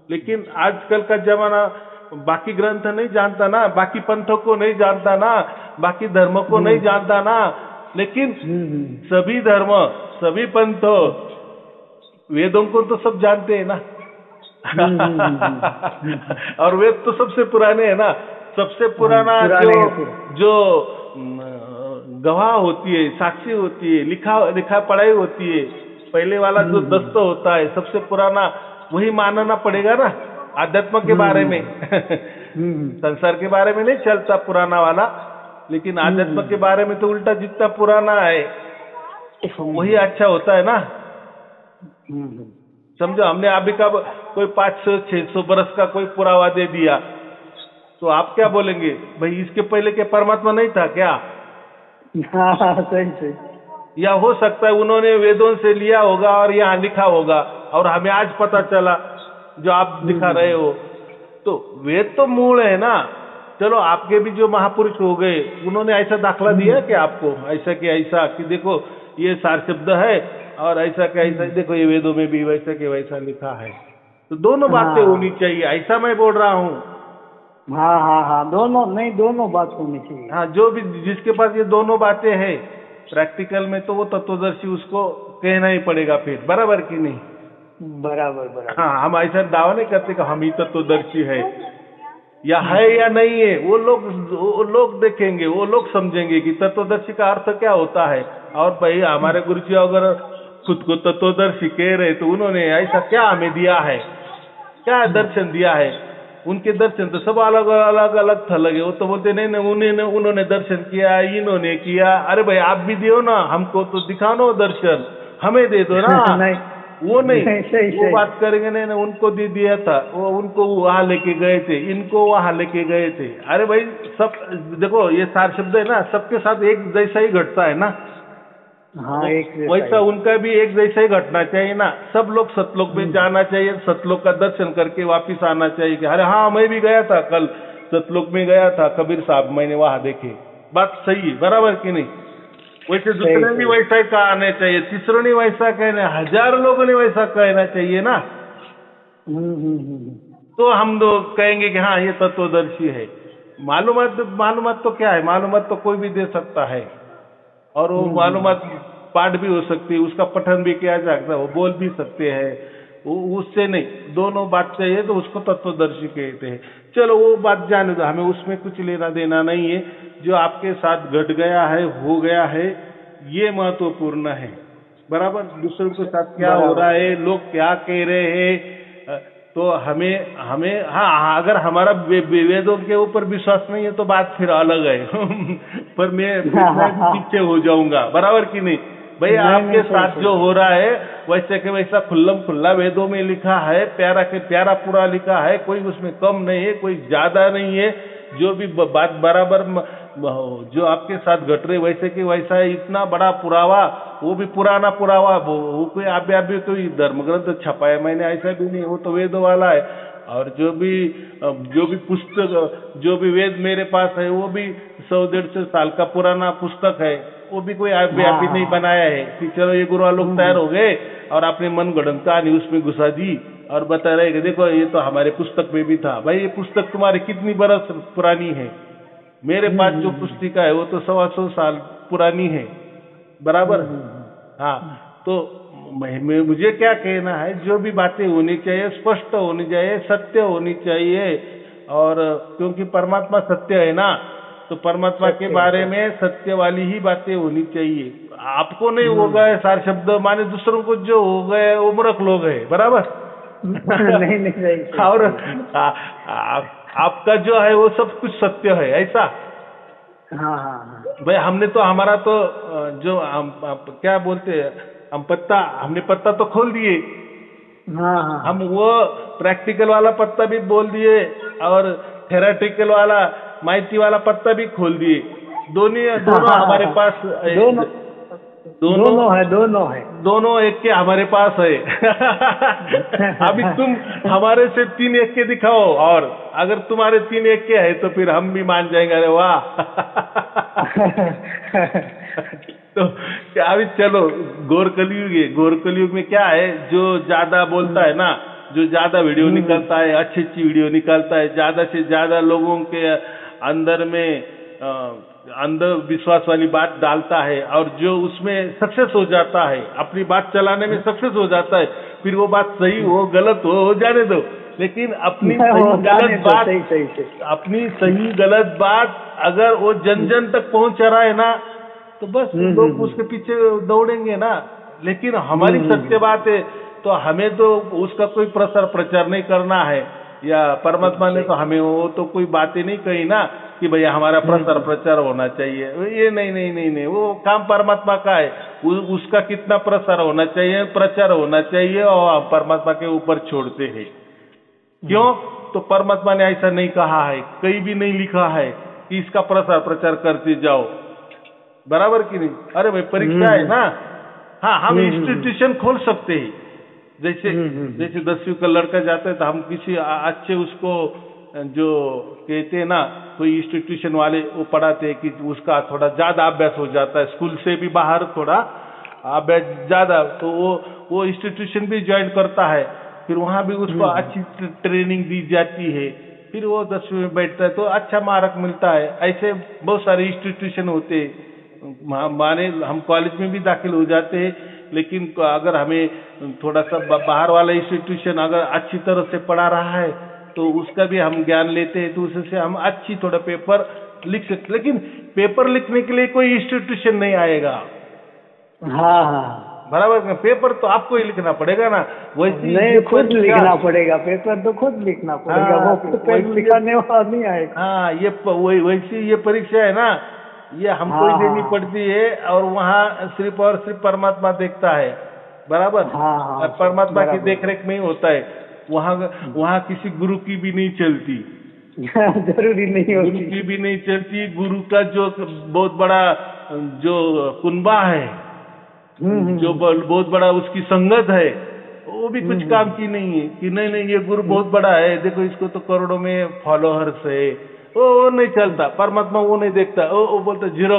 लेकिन आजकल का जमाना बाकी ग्रंथ नहीं जानता ना, बाकी पंथों को नहीं जानता ना, बाकी धर्म को नहीं जानता ना, लेकिन सभी धर्म, सभी पंथ, वेदों को तो सब जानते हैं ना। और वेद तो सबसे पुराने है ना, सबसे पुराना जो गवाह होती है, साक्षी होती है, लिखा पढ़ाई होती है, पहले वाला जो दस्त होता है सबसे पुराना, वही मानना पड़ेगा ना। आध्यात्म के बारे में संसार के बारे में नहीं चलता पुराना वाला, लेकिन आध्यात्म के बारे में तो उल्टा जितना पुराना है वही अच्छा होता है ना। समझो, हमने अभी का कोई 500-600 बरस का कोई पुरावा दे दिया, तो आप क्या बोलेंगे? भाई इसके पहले क्या परमात्मा नहीं था क्या? हाँ हाँ, सही सही। या हो सकता है उन्होंने वेदों से लिया होगा और यहाँ लिखा होगा और हमें आज पता चला जो आप दिखा रहे हो। तो वेद तो मूल है ना। चलो आपके भी जो महापुरुष हो गए उन्होंने ऐसा दाखला दिया कि आपको ऐसा कि ऐसा कि देखो ये सार शब्द है और ऐसा कि ऐसा देखो ये वेदों में भी वैसा कि वैसा लिखा है। तो दोनों बातें होनी चाहिए, ऐसा मैं बोल रहा हूँ। हाँ हाँ हाँ, दोनों नहीं, दोनों बात होनी चाहिए। हाँ, जो भी जिसके पास ये दोनों बातें हैं प्रैक्टिकल में, तो वो तत्वदर्शी उसको कहना ही पड़ेगा फिर, बराबर कि नहीं? बराबर बराबर। हाँ, हम ऐसा दावा नहीं करते कि हम ही तत्वदर्शी है या है या नहीं है। वो लोग देखेंगे, वो लोग समझेंगे कि तत्वदर्शी का अर्थ क्या होता है। और भाई हमारे गुरुजी अगर खुद को तत्वदर्शी कह रहे तो उन्होंने ऐसा क्या हमें दिया है, क्या दर्शन दिया है? उनके दर्शन तो सब अलग अलग अलग थलग है। वो तो बोलते नहीं नहीं, उन्होंने दर्शन किया, इन्होंने किया। अरे भाई आप भी दियो ना, हमको तो दिखा नो दर्शन, हमें दे दो ना। नहीं, वो नहीं, सही वो बात करेंगे नहीं ना, उनको दे दिया था, वो उनको वहां लेके गए थे, इनको वहां लेके गए थे। अरे भाई सब देखो, ये सार शब्द है ना, सबके साथ एक जैसा ही घटता है ना। हाँ, एक वैसा उनका भी एक जैसा ही घटना चाहिए ना। सब लोग सतलोक में जाना चाहिए, सतलोक का दर्शन करके वापिस आना चाहिए कि अरे हाँ मैं भी गया था, कल सतलोक में गया था कबीर साहब, मैंने वहां देखे। बात सही है, बराबर कि नहीं? वैसे दूसरे भी वैसा ही कहना चाहिए, तीसरों ने वैसा कहना, 1000 लोगों ने वैसा कहना चाहिए ना। तो हम लोग कहेंगे कि हाँ ये तत्वदर्शी है। मालूमात तो क्या है, मालूमात तो कोई भी दे सकता है और वो मालूमात पाठ भी हो सकती है, उसका पठन भी किया जा सकता है, वो बोल भी सकते हैं। उससे नहीं, दोनों बात चाहिए तो उसको तत्वदर्शी कहते हैं। चलो वो बात जाने दो, हमें उसमें कुछ लेना देना नहीं है। जो आपके साथ घट गया है, हो गया है, ये महत्वपूर्ण है, बराबर। दूसरों के साथ क्या हो रहा है, लोग क्या कह रहे हैं, तो हमें हाँ, अगर हमारा वेदों के ऊपर विश्वास नहीं है तो बात फिर अलग है। पर मैं भी पीछे हो जाऊंगा, बराबर कि नहीं? भाई आपके साथ जो हो रहा है वैसे के वैसा खुल्लम खुल्ला वेदों में लिखा है, प्यारा के प्यारा पूरा लिखा है, कोई उसमें कम नहीं है, कोई ज्यादा नहीं है। जो भी बात बराबर जो आपके साथ घट रहे वैसे कि वैसा है, इतना बड़ा पुरावा, वो भी पुराना पुरावा, वो कोई आप भी कोई धर्म ग्रंथ छपाया मैंने, ऐसा भी नहीं, वो तो वेदों वाला है। और जो भी पुस्तक, जो भी वेद मेरे पास है वो भी 100-150 साल का पुराना पुस्तक है, वो भी कोई आप भी नहीं बनाया है कि चलो ये गुरु लोग तैयार हो गए और आपने मन गढ़ंत कहानी उसमें घुसा दी और बता रहे कि देखो ये तो हमारे पुस्तक में भी था। भाई ये पुस्तक तुम्हारी कितनी बरस पुरानी है? मेरे पास जो पुस्तिका है वो तो 125 साल पुरानी है, बराबर। हाँ, तो मुझे क्या कहना है, जो भी बातें होनी चाहिए स्पष्ट होनी चाहिए, सत्य होनी चाहिए। और क्योंकि परमात्मा सत्य है ना, तो परमात्मा के बारे में सत्य वाली ही बातें होनी चाहिए। आपको नहीं हो गए सार शब्द माने, दूसरों को जो हो गए वो मूर्ख लोग है, बराबर। नहीं और आपका जो है वो सब कुछ सत्य है, ऐसा। हाँ, भाई हमने तो, हमारा तो जो क्या बोलते हैं, हमने पत्ता तो खोल दिए। हाँ, हम वो प्रैक्टिकल वाला पत्ता भी बोल दिए और थेरेटिकल वाला माइती वाला पत्ता भी खोल दिए। दोनों हमारे पास, दोनों एक के हमारे पास है। अभी तुम हमारे से 3 एक के दिखाओ, और अगर तुम्हारे 3 एक के है तो फिर हम भी मान जाएंगे, अरे वाह। तो अभी चलो घोर कलयुग में क्या है, जो ज्यादा बोलता है ना, जो ज्यादा वीडियो निकालता है, अच्छी वीडियो निकालता है, ज्यादा से ज्यादा लोगों के अंदर में अंदर विश्वास वाली बात डालता है, और जो उसमें सक्सेस हो जाता है, अपनी बात चलाने में सक्सेस हो जाता है, फिर वो बात सही हो गलत हो जाने दो, लेकिन अपनी सही गलत बात अगर वो जन जन तक पहुंच रहा है ना, तो बस लोग उसके पीछे दौड़ेंगे ना। लेकिन हमारी सत्य बात है तो हमें तो उसका कोई प्रसार प्रचार नहीं करना है, या परमात्मा ने तो हमें वो तो कोई बातें नहीं कही ना कि भैया हमारा प्रसार प्रचार होना चाहिए। ये नहीं, वो काम परमात्मा का है, उसका कितना प्रसार होना चाहिए, प्रचार होना चाहिए, और परमात्मा के ऊपर छोड़ते हैं। क्यों? तो परमात्मा ने ऐसा नहीं कहा है, कहीं भी नहीं लिखा है कि इसका प्रसार प्रचार करते जाओ। बराबर की नहीं? अरे भाई परीक्षा है ना, हाँ हम इंस्टीट्यूशन खोल सकते हैं। जैसे जैसे 10वीं का लड़का जाता है तो हम किसी अच्छे उसको जो कहते हैं ना, कोई इंस्टीट्यूशन वाले वो पढ़ाते हैं कि उसका थोड़ा ज्यादा अभ्यास हो जाता है, स्कूल से भी बाहर थोड़ा अभ्यास ज्यादा, तो वो इंस्टीट्यूशन भी ज्वाइन करता है, फिर वहां भी उसको अच्छी ट्रेनिंग दी जाती है, फिर वो 10वीं में बैठता है तो अच्छा मार्क मिलता है। ऐसे बहुत सारे इंस्टीट्यूशन होते हैं। माने हम कॉलेज में भी दाखिल हो जाते हैं, लेकिन अगर हमें थोड़ा सा बाहर वाला इंस्टीट्यूशन अगर अच्छी तरह से पढ़ा रहा है तो उसका भी हम ज्ञान लेते हैं, तो उससे हम अच्छी थोड़ा पेपर लिख सकते। लेकिन पेपर लिखने के लिए कोई इंस्टीट्यूशन नहीं आएगा। हाँ हाँ बराबर, पेपर तो आपको ही लिखना पड़ेगा ना। वैसे नहीं, खुद लिखना पड़ेगा, पेपर तो खुद लिखना पड़ेगा। वो पेपर लिखाने वाला नहीं आएगा। हाँ, ये वैसी ये परीक्षा है ना, ये हमको ही देनी पड़ती है, और वहाँ सिर्फ और सिर्फ परमात्मा देखता है। बराबर, परमात्मा की देखरेख में ही होता है। वहाँ किसी गुरु की भी नहीं चलती। जरूरी नहीं होती, गुरु की भी नहीं चलती। गुरु का जो बहुत बड़ा जो कुनबा है, जो बहुत बड़ा उसकी संगत है, वो भी कुछ काम की नहीं है कि नहीं ये गुरु बहुत बड़ा है, देखो इसको तो करोड़ों में फॉलोअर्स है, वो नहीं चलता। परमात्मा वो नहीं देखता, वो बोलता जीरो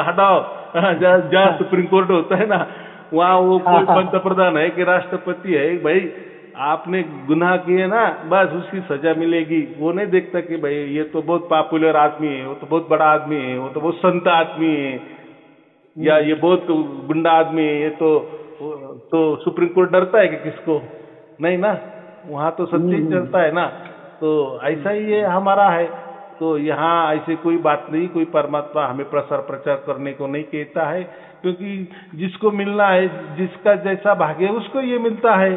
हटाओ। जहाँ सुप्रीम कोर्ट होता है ना, वहाँ वो कोई पंत प्रधान है कि राष्ट्रपति है, भाई आपने गुनाह किए ना, बस उसकी सजा मिलेगी। वो नहीं देखता कि भाई ये तो बहुत पॉपुलर आदमी है, वो तो बहुत बड़ा आदमी है, वो तो बहुत संत आदमी है, या ये बहुत गुंडा आदमी है, ये तो सुप्रीम कोर्ट डरता है कि किसको? नहीं ना, वहाँ तो सत्य ही चलता है ना। तो ऐसा ही ये हमारा है। तो यहाँ ऐसे कोई बात नहीं, कोई परमात्मा हमें प्रसार प्रचार करने को नहीं कहता है, क्योंकि जिसको मिलना है, जिसका जैसा भाग्य है उसको ये मिलता है।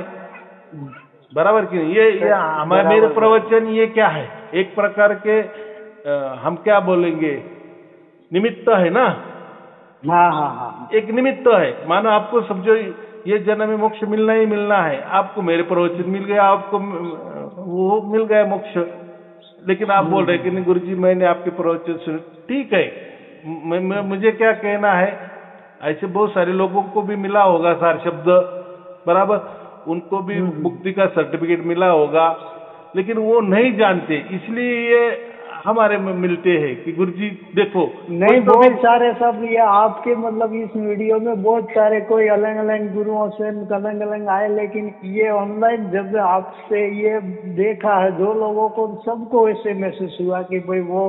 बराबर की नहीं? ये हमारे मेरे प्रवचन ये क्या है, एक प्रकार के हम क्या बोलेंगे, निमित्त है ना। हाँ, एक निमित्त है। मानो आपको समझो ये जन्म में मोक्ष मिलना ही मिलना है, आपको मेरे प्रवचन मिल गया, आपको वो मिल गया मोक्ष। लेकिन आप बोल रहे कि नहीं गुरुजी मैंने आपके प्रवचन सुने, ठीक है, मुझे क्या कहना है, ऐसे बहुत सारे लोगों को भी मिला होगा सार शब्द, बराबर, उनको भी मुक्ति का सर्टिफिकेट मिला होगा, लेकिन वो नहीं जानते, इसलिए ये हमारे में मिलते हैं कि गुरुजी देखो। नहीं, बहुत सारे सब ये आपके मतलब इस वीडियो में बहुत सारे कोई अलग अलग गुरुओं से अलग अलग आए, लेकिन ये ऑनलाइन जब आपसे ये देखा है, जो लोगों को सबको ऐसे महसूस हुआ कि भाई वो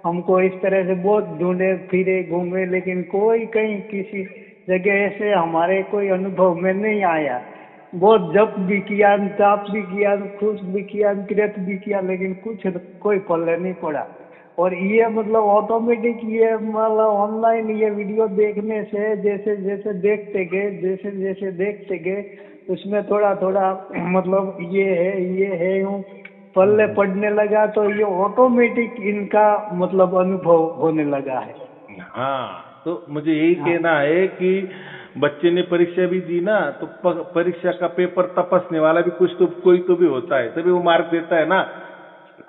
हमको इस तरह से बहुत ढूंढे फिरे घूमे, लेकिन कोई कहीं किसी जगह ऐसे हमारे कोई अनुभव में नहीं आया। बहुत जप भी किया, ताप भी किया, खुश भी किया, तीर्थ भी किया, लेकिन कोई पल्ले नहीं पड़ा। और ये मतलब ऑटोमेटिक ये मतलब ऑनलाइन ये वीडियो देखने से जैसे जैसे देखते गए उसमें थोड़ा थोड़ा मतलब ये है यूँ पल्ले पड़ने लगा, तो ये ऑटोमेटिक इनका मतलब अनुभव होने लगा है। हाँ, तो मुझे यही कहना है कि बच्चे ने परीक्षा भी दी ना, तो परीक्षा का पेपर तपसने वाला भी कोई तो भी होता है, तभी वो मार्क देता है ना।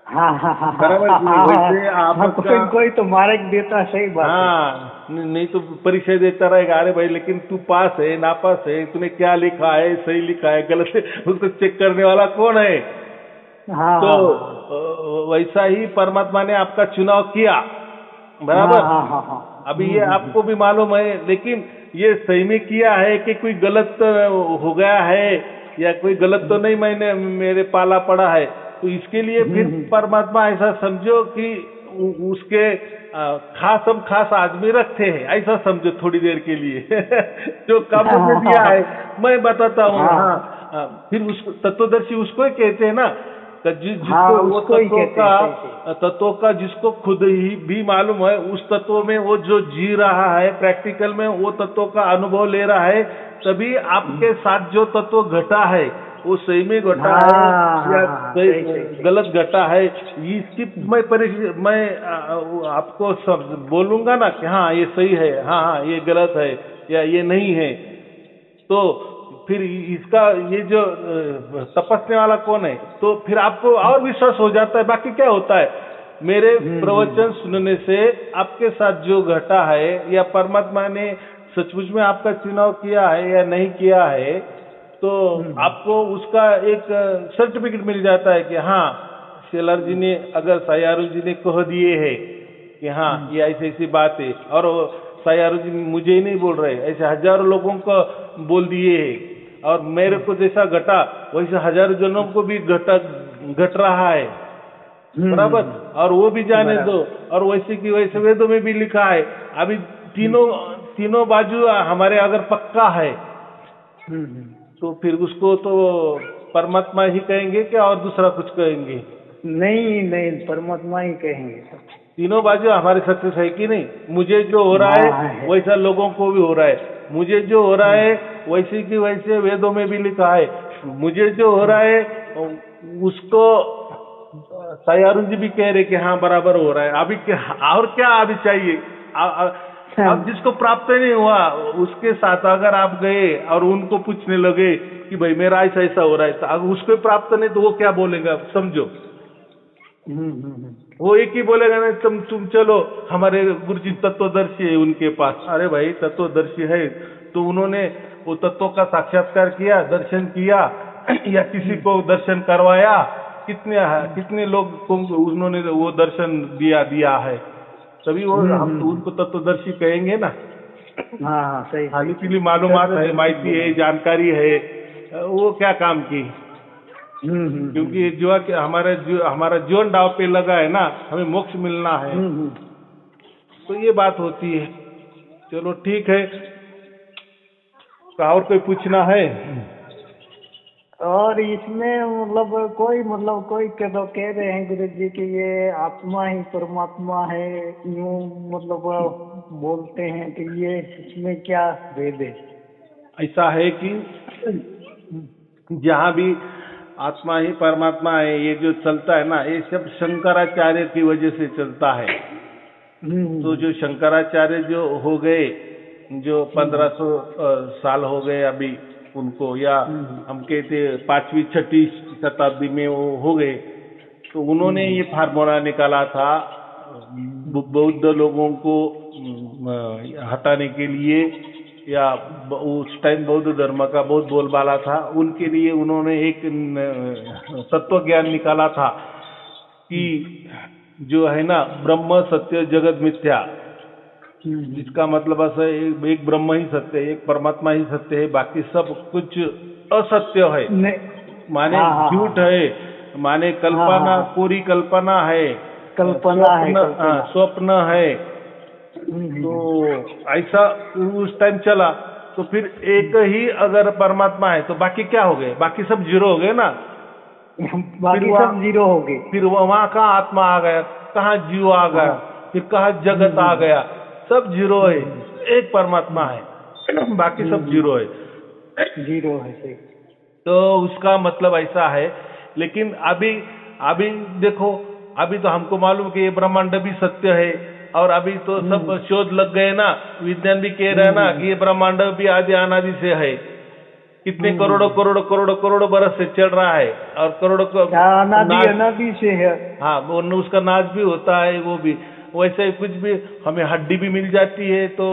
बराबर, वैसे आपका कोई तो मार्क देता, सही बात। हाँ, नहीं तो परीक्षा देता रहेगा, अरे भाई लेकिन तू पास है नापास है, तूने क्या लिखा है, सही लिखा है गलत है, उसको चेक करने वाला कौन है? तो वैसा ही परमात्मा ने आपका चुनाव किया, बराबर। अभी ये आपको भी मालूम है, लेकिन ये सही में किया है कि कोई गलत हो गया है, या कोई गलत तो नहीं मैंने मेरे पाला पड़ा है, तो इसके लिए फिर परमात्मा ऐसा समझो कि उसके खास आदमी रखते हैं, ऐसा समझो थोड़ी देर के लिए जो काम में दिया है मैं बताता हूँ। हाँ, फिर उसको तत्वदर्शी उसको ही कहते हैं ना, जिसको तत्व का जिसको खुद ही भी मालूम है, उस तत्व में वो जो जी रहा है प्रैक्टिकल में, वो तत्व का अनुभव ले रहा है, तभी आपके साथ जो तत्व घटा है वो सही में घटा है या गलत घटा है, इसकी मैं आपको सब बोलूंगा ना कि हाँ ये सही है, हाँ ये गलत है, या ये नहीं है। तो फिर इसका ये जो तपस्या वाला कौन है, तो फिर आपको और विश्वास हो जाता है। बाकी क्या होता है, मेरे प्रवचन सुनने से आपके साथ जो घटा है या परमात्मा ने सचमुच में आपका चुनाव किया है या नहीं किया है, तो आपको उसका एक सर्टिफिकेट मिल जाता है कि हाँ शेलार जी ने, अगर सायारू जी ने कह दिए है कि हाँ ये ऐसी ऐसी बात है, और सायारू जी मुझे ही नहीं बोल रहे, ऐसे हजारों लोगों को बोल दिए है, और मेरे को जैसा घटा वैसे हजारों जनों को भी घट रहा है, बराबर, और वो भी जाने दो। और वैसे की वैसे वेदों में भी लिखा है। अभी तीनों बाजू हमारे अगर पक्का है तो फिर उसको तो परमात्मा ही कहेंगे क्या और दूसरा कुछ कहेंगे? नहीं, परमात्मा ही कहेंगे। तीनों बाजू हमारे सत्य है कि नहीं? मुझे जो हो रहा है वैसा लोगों को भी हो रहा है, मुझे जो हो रहा है वैसे की वैसे वेदों में भी लिखा है, मुझे जो हो रहा है उसको सायारुण जी भी कह रहे कि हाँ बराबर हो रहा है। अभी क्या और क्या अभी चाहिए? अब जिसको प्राप्त नहीं हुआ उसके साथ अगर आप गए और उनको पूछने लगे कि भाई मेरा ऐसा ऐसा हो रहा है, तो अगर उसको प्राप्त नहीं तो वो क्या बोलेगा? समझो, वो एक ही बोलेगा ना, तुम चलो हमारे गुरुजी तत्वदर्शी है उनके पास। अरे भाई तत्वदर्शी है तो उन्होंने वो तत्व का साक्षात्कार किया, दर्शन किया, या किसी को दर्शन करवाया? कितने लोग को उन्होंने वो दर्शन दिया है, तभी वो हम तो उनको तत्वदर्शी कहेंगे ना। हाँ सही। खाली पीली मालूमात है, माहिती है, जानकारी है, वो क्या काम की? क्योंकि जो हमारा जीवन दांव पे लगा है ना, हमें मोक्ष मिलना है, तो ये बात होती है। चलो ठीक है, और कोई पूछना है? और इसमें कोई कह रहे हैं गुरु जी कि ये आत्मा ही परमात्मा है, यूं बोलते हैं कि ये इसमें क्या भेद है? ऐसा है कि जहाँ भी आत्मा ही परमात्मा है, ये जो चलता है ना, ये सब शंकराचार्य की वजह से चलता है। तो जो शंकराचार्य जो हो गए, जो 1500 साल हो गए अभी उनको, या हम कहते 5वीं 6वीं शताब्दी में वो हो गए, तो उन्होंने ये फार्मूला निकाला था बौद्ध लोगों को हटाने के लिए, या उस टाइम बौद्ध धर्म का बहुत बोलबाला था, उनके लिए उन्होंने एक तत्व ज्ञान निकाला था कि जो है ना ब्रह्म सत्य जगत मिथ्या, जिसका मतलब ऐसा एक ब्रह्म ही सत्य है, एक परमात्मा ही सत्य है, बाकी सब कुछ असत्य है, माने झूठ है, माने कल्पना, पूरी कल्पना है, स्वप्न है। तो ऐसा उस टाइम चला। तो फिर एक ही अगर परमात्मा है तो बाकी क्या हो गए? बाकी सब जीरो हो गए ना, बाकी सब जीरो हो गए। फिर वहां कहाँ आत्मा आ गया, कहाँ जीव आ गया, फिर कहाँ जगत आ गया? सब जीरो है, एक परमात्मा है, बाकी सब जीरो है। तो उसका मतलब ऐसा है। लेकिन अभी देखो, अभी तो हमको मालूम कि ये ब्रह्मांड भी सत्य है, और अभी तो सब शोध लग गए ना, विज्ञान भी कह रहा है ना कि ये ब्रह्मांड भी आदि अनादि से है, कितने करोड़ों बरस से चल रहा है, और करोड़ों अनादि से है। हाँ, उसका नाश भी होता है, वो भी वैसे कुछ भी, हमें हड्डी भी मिल जाती है, तो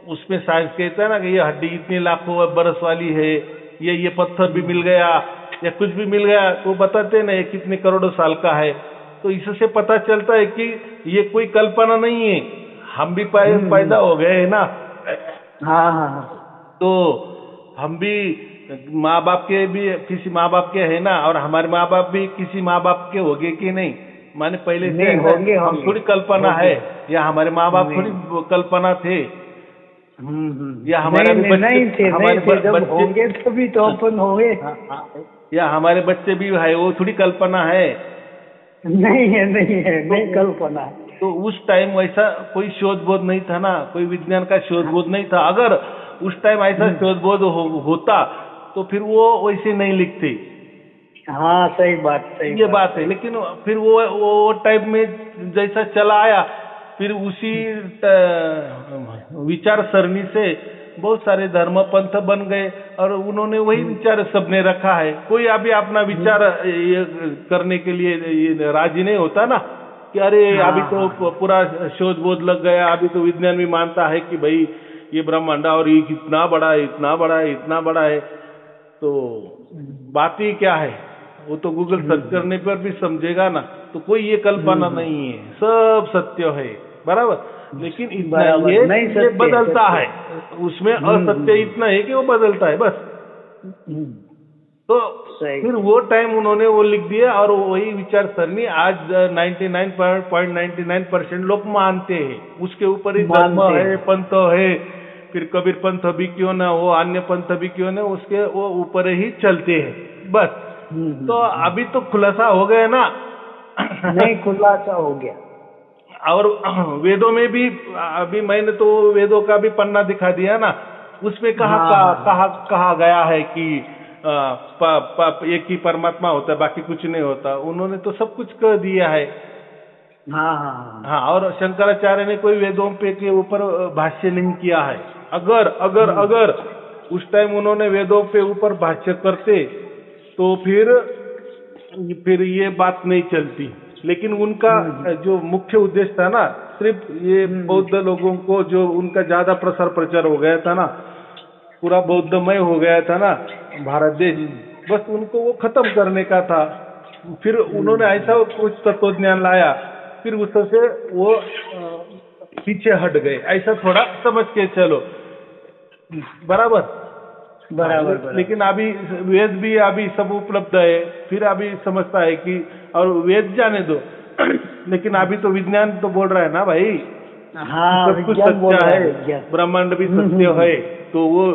उसमें साइंस कहता है ना कि ये हड्डी इतने लाखों बरस वाली है, ये पत्थर भी मिल गया या कुछ भी मिल गया, तो बताते ना कितने करोड़ों साल का है। तो इससे पता चलता है कि ये कोई कल्पना नहीं है, हम भी पैदा हो गए है ना। तो हम भी माँ बाप के भी किसी माँ बाप के है ना, और हमारे माँ बाप भी किसी माँ बाप के हो गए कि नहीं? माने पहले से होंगे, हम थोड़ी कल्पना है, या हमारे माँ बाप थोड़ी कल्पना थे, या हमारे बच्चे होंगे तभी तो अपन होंगे, या हमारे बच्चे भी है, वो थोड़ी कल्पना है। नहीं कल्पना है। तो उस टाइम वैसा कोई शोध बोध नहीं था ना, कोई विज्ञान का शोध बोध नहीं था। अगर उस टाइम ऐसा शोध बोध होता तो फिर वो वैसे नहीं लिखते। हाँ सही बात है। लेकिन फिर वो टाइप में जैसा चला आया, फिर उसी विचार सरणी से बहुत सारे धर्म पंथ बन गए, और उन्होंने वही विचार सबने रखा है। कोई अभी अपना विचार करने के लिए राजी नहीं होता ना। कि अरे अभी तो पूरा शोध बोध लग गया, अभी तो विज्ञान भी मानता है कि भाई ये ब्रह्मांड और ये कितना बड़ा है, इतना बड़ा है, इतना बड़ा है। तो बात ही क्या है, वो तो गूगल सर्च करने पर भी समझेगा ना। तो कोई ये कल्पना नहीं है, सब सत्य है, बराबर। लेकिन इतना ये बदलता है, उसमें असत्य इतना है कि वो बदलता है, बस। तो फिर वो टाइम उन्होंने वो लिख दिया, और वही विचारसरणी आज 99.99% लोग मानते हैं। उसके ऊपर ही धर्म है, पंथ है, फिर कबीर पंथ भी क्यों ना हो, अन्य पंथ भी क्यों ना, उसके वो ऊपर ही चलते हैं, बस। तो अभी तो खुलासा हो गया ना। नहीं, खुलासा हो गया। और वेदों में भी, अभी मैंने तो वेदों का भी पन्ना दिखा दिया ना, उसमें कहा गया है कि एक ही परमात्मा होता है, बाकी कुछ नहीं होता। उन्होंने तो सब कुछ कह दिया है। हाँ, और शंकराचार्य ने कोई वेदों पे के ऊपर भाष्य नहीं किया है। अगर उस टाइम उन्होंने वेदों पे ऊपर भाष्य करते तो फिर ये बात नहीं चलती। लेकिन उनका जो मुख्य उद्देश्य था ना, सिर्फ ये बौद्ध लोगों को, जो उनका ज्यादा प्रसार प्रचार हो गया था ना, पूरा बौद्धमय हो गया था ना भारत देश, बस उनको वो खत्म करने का था। फिर उन्होंने ऐसा कुछ तत्वज्ञान लाया, फिर उससे वो पीछे हट गए, ऐसा थोड़ा समझ के चलो, बराबर। लेकिन अभी वेद भी अभी सब उपलब्ध है, फिर अभी समझता है कि, और वेद जाने दो, लेकिन अभी तो विज्ञान तो बोल रहा है ना भाई, सब कुछ सच्चा है, ब्रह्मांड भी सत्य है। तो वो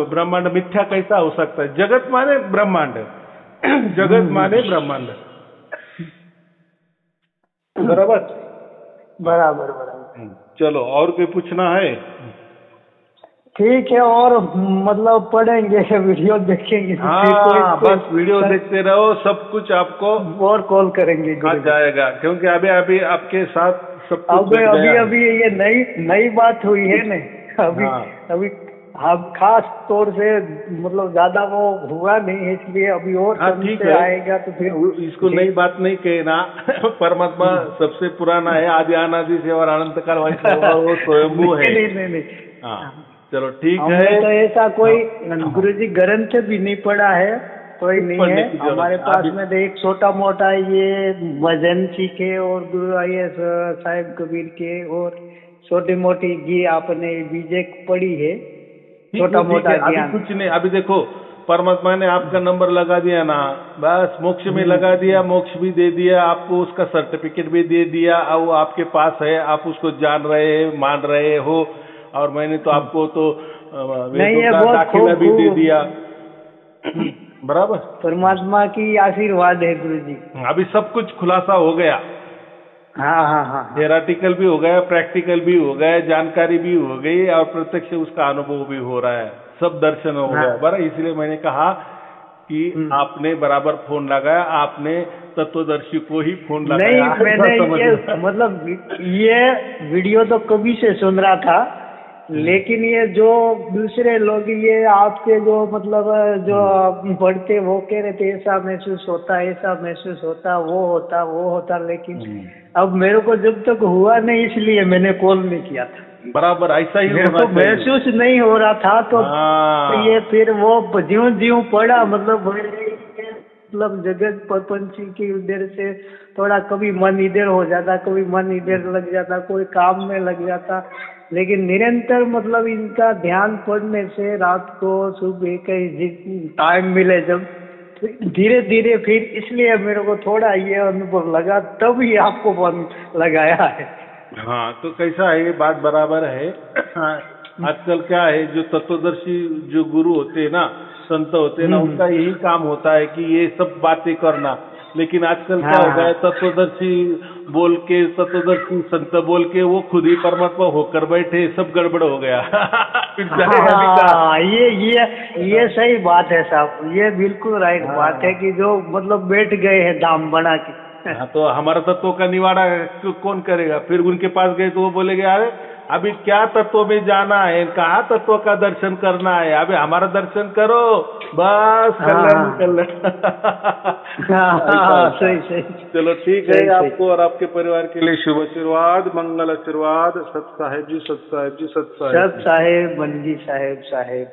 ब्रह्मांड मिथ्या कैसा हो सकता है? जगत माने ब्रह्मांड, जगत माने ब्रह्मांड, बराबर। चलो, और कोई पूछना है? ठीक है, और मतलब पढ़ेंगे, वीडियो देखेंगे। हाँ, बस वीडियो देखते रहो, सब कुछ आपको और कॉल करेंगे आ जाएगा, क्योंकि अभी आपके साथ सब कुछ अभी ये नई बात हुई है ना, अभी हम खास तौर से मतलब ज्यादा वो हुआ नहीं है, इसलिए अभी और ठीक है, आएगा तो फिर इसको नई बात नहीं कहना। परमात्मा सबसे पुराना है, आदि अनादि से और अनंत काल वो स्वयंभू है। नहीं। हाँ, चलो ठीक है। तो ऐसा कोई गुरुजी ग्रंथ भी नहीं पढ़ा है, कोई नहीं है हमारे पास में। एक छोटा मोटा ये भजन सीखे, और गुरु ये साहिब कबीर के, और छोटी मोटी जी आपने बीजे पढ़ी है, छोटा मोटा ज्ञान। कुछ नहीं, अभी देखो परमात्मा ने आपका नंबर लगा दिया ना, बस मोक्ष में लगा दिया, मोक्ष भी दे दिया आपको, उसका सर्टिफिकेट भी दे दिया, अब वो आपके पास है, आप उसको जान रहे हैं, मान रहे हो। और मैंने तो आपको तो वेदों का दाखिला भी दे दिया, बराबर। परमात्मा की आशीर्वाद है गुरुजी। अभी सब कुछ खुलासा हो गया। हाँ। थेराटिकल भी हो गया, प्रैक्टिकल भी हो गया, जानकारी भी हो गई, और प्रत्यक्ष उसका अनुभव भी हो रहा है, सब दर्शन हो गया, बराबर। इसलिए मैंने कहा कि आपने बराबर फोन लगाया, आपने तत्वदर्शी को ही फोन लगाया। नहीं, मैंने ये मतलब ये वीडियो तो कभी से सुन रहा था, लेकिन ये जो दूसरे लोग ये आपके जो मतलब जो पढ़ते वो कह रहे थे ऐसा महसूस होता, ऐसा महसूस होता, वो होता, लेकिन अब मेरे को जब तक हुआ नहीं, इसलिए मैंने कॉल नहीं किया था। बराबर, ऐसा ही मेरे को महसूस नहीं हो रहा था, तो ये फिर वो ज्यों पड़ा, मतलब जगत प्रपंची की उधर से थोड़ा कभी मन इधर हो जाता, कभी मन इधर लग जाता, कोई काम में लग जाता, लेकिन निरंतर मतलब इनका ध्यान पढ़ने से रात को सुबह कहीं टाइम मिले जब, धीरे धीरे फिर, इसलिए मेरे को थोड़ा ये अनुभव लगा, तब ही आपको फोन लगाया है। हाँ, तो कैसा है, ये बात बराबर है। आजकल क्या है, जो तत्वदर्शी जो गुरु होते हैं ना, संत होते हैं ना, उनका यही काम होता है कि ये सब बातें करना। लेकिन आजकल क्या हो गया है, तत्वदर्शी बोल के, तत्वदर्शी संत बोल के वो खुद ही परमात्मा होकर बैठे, सब गड़बड़ हो गया। ये सही बात है साहब, ये बिल्कुल राइट बात है कि जो मतलब बैठ गए हैं धाम बना के। हाँ, तो हमारा तत्व का निवाड़ा कौन करेगा? फिर उनके पास गए तो वो बोलेगे अरे अभी क्या तत्व में जाना है, कहाँ तत्व का दर्शन करना है, अभी हमारा दर्शन करो बस, कल्याण कल्याण। सही सही। चलो ठीक है, आपको और आपके परिवार के लिए शुभ आशीर्वाद, मंगल आशीर्वाद। सत साहेब जी, सत साहेब जी, सत साहेब, सत साहेब, मंजी साहेब, साहेब।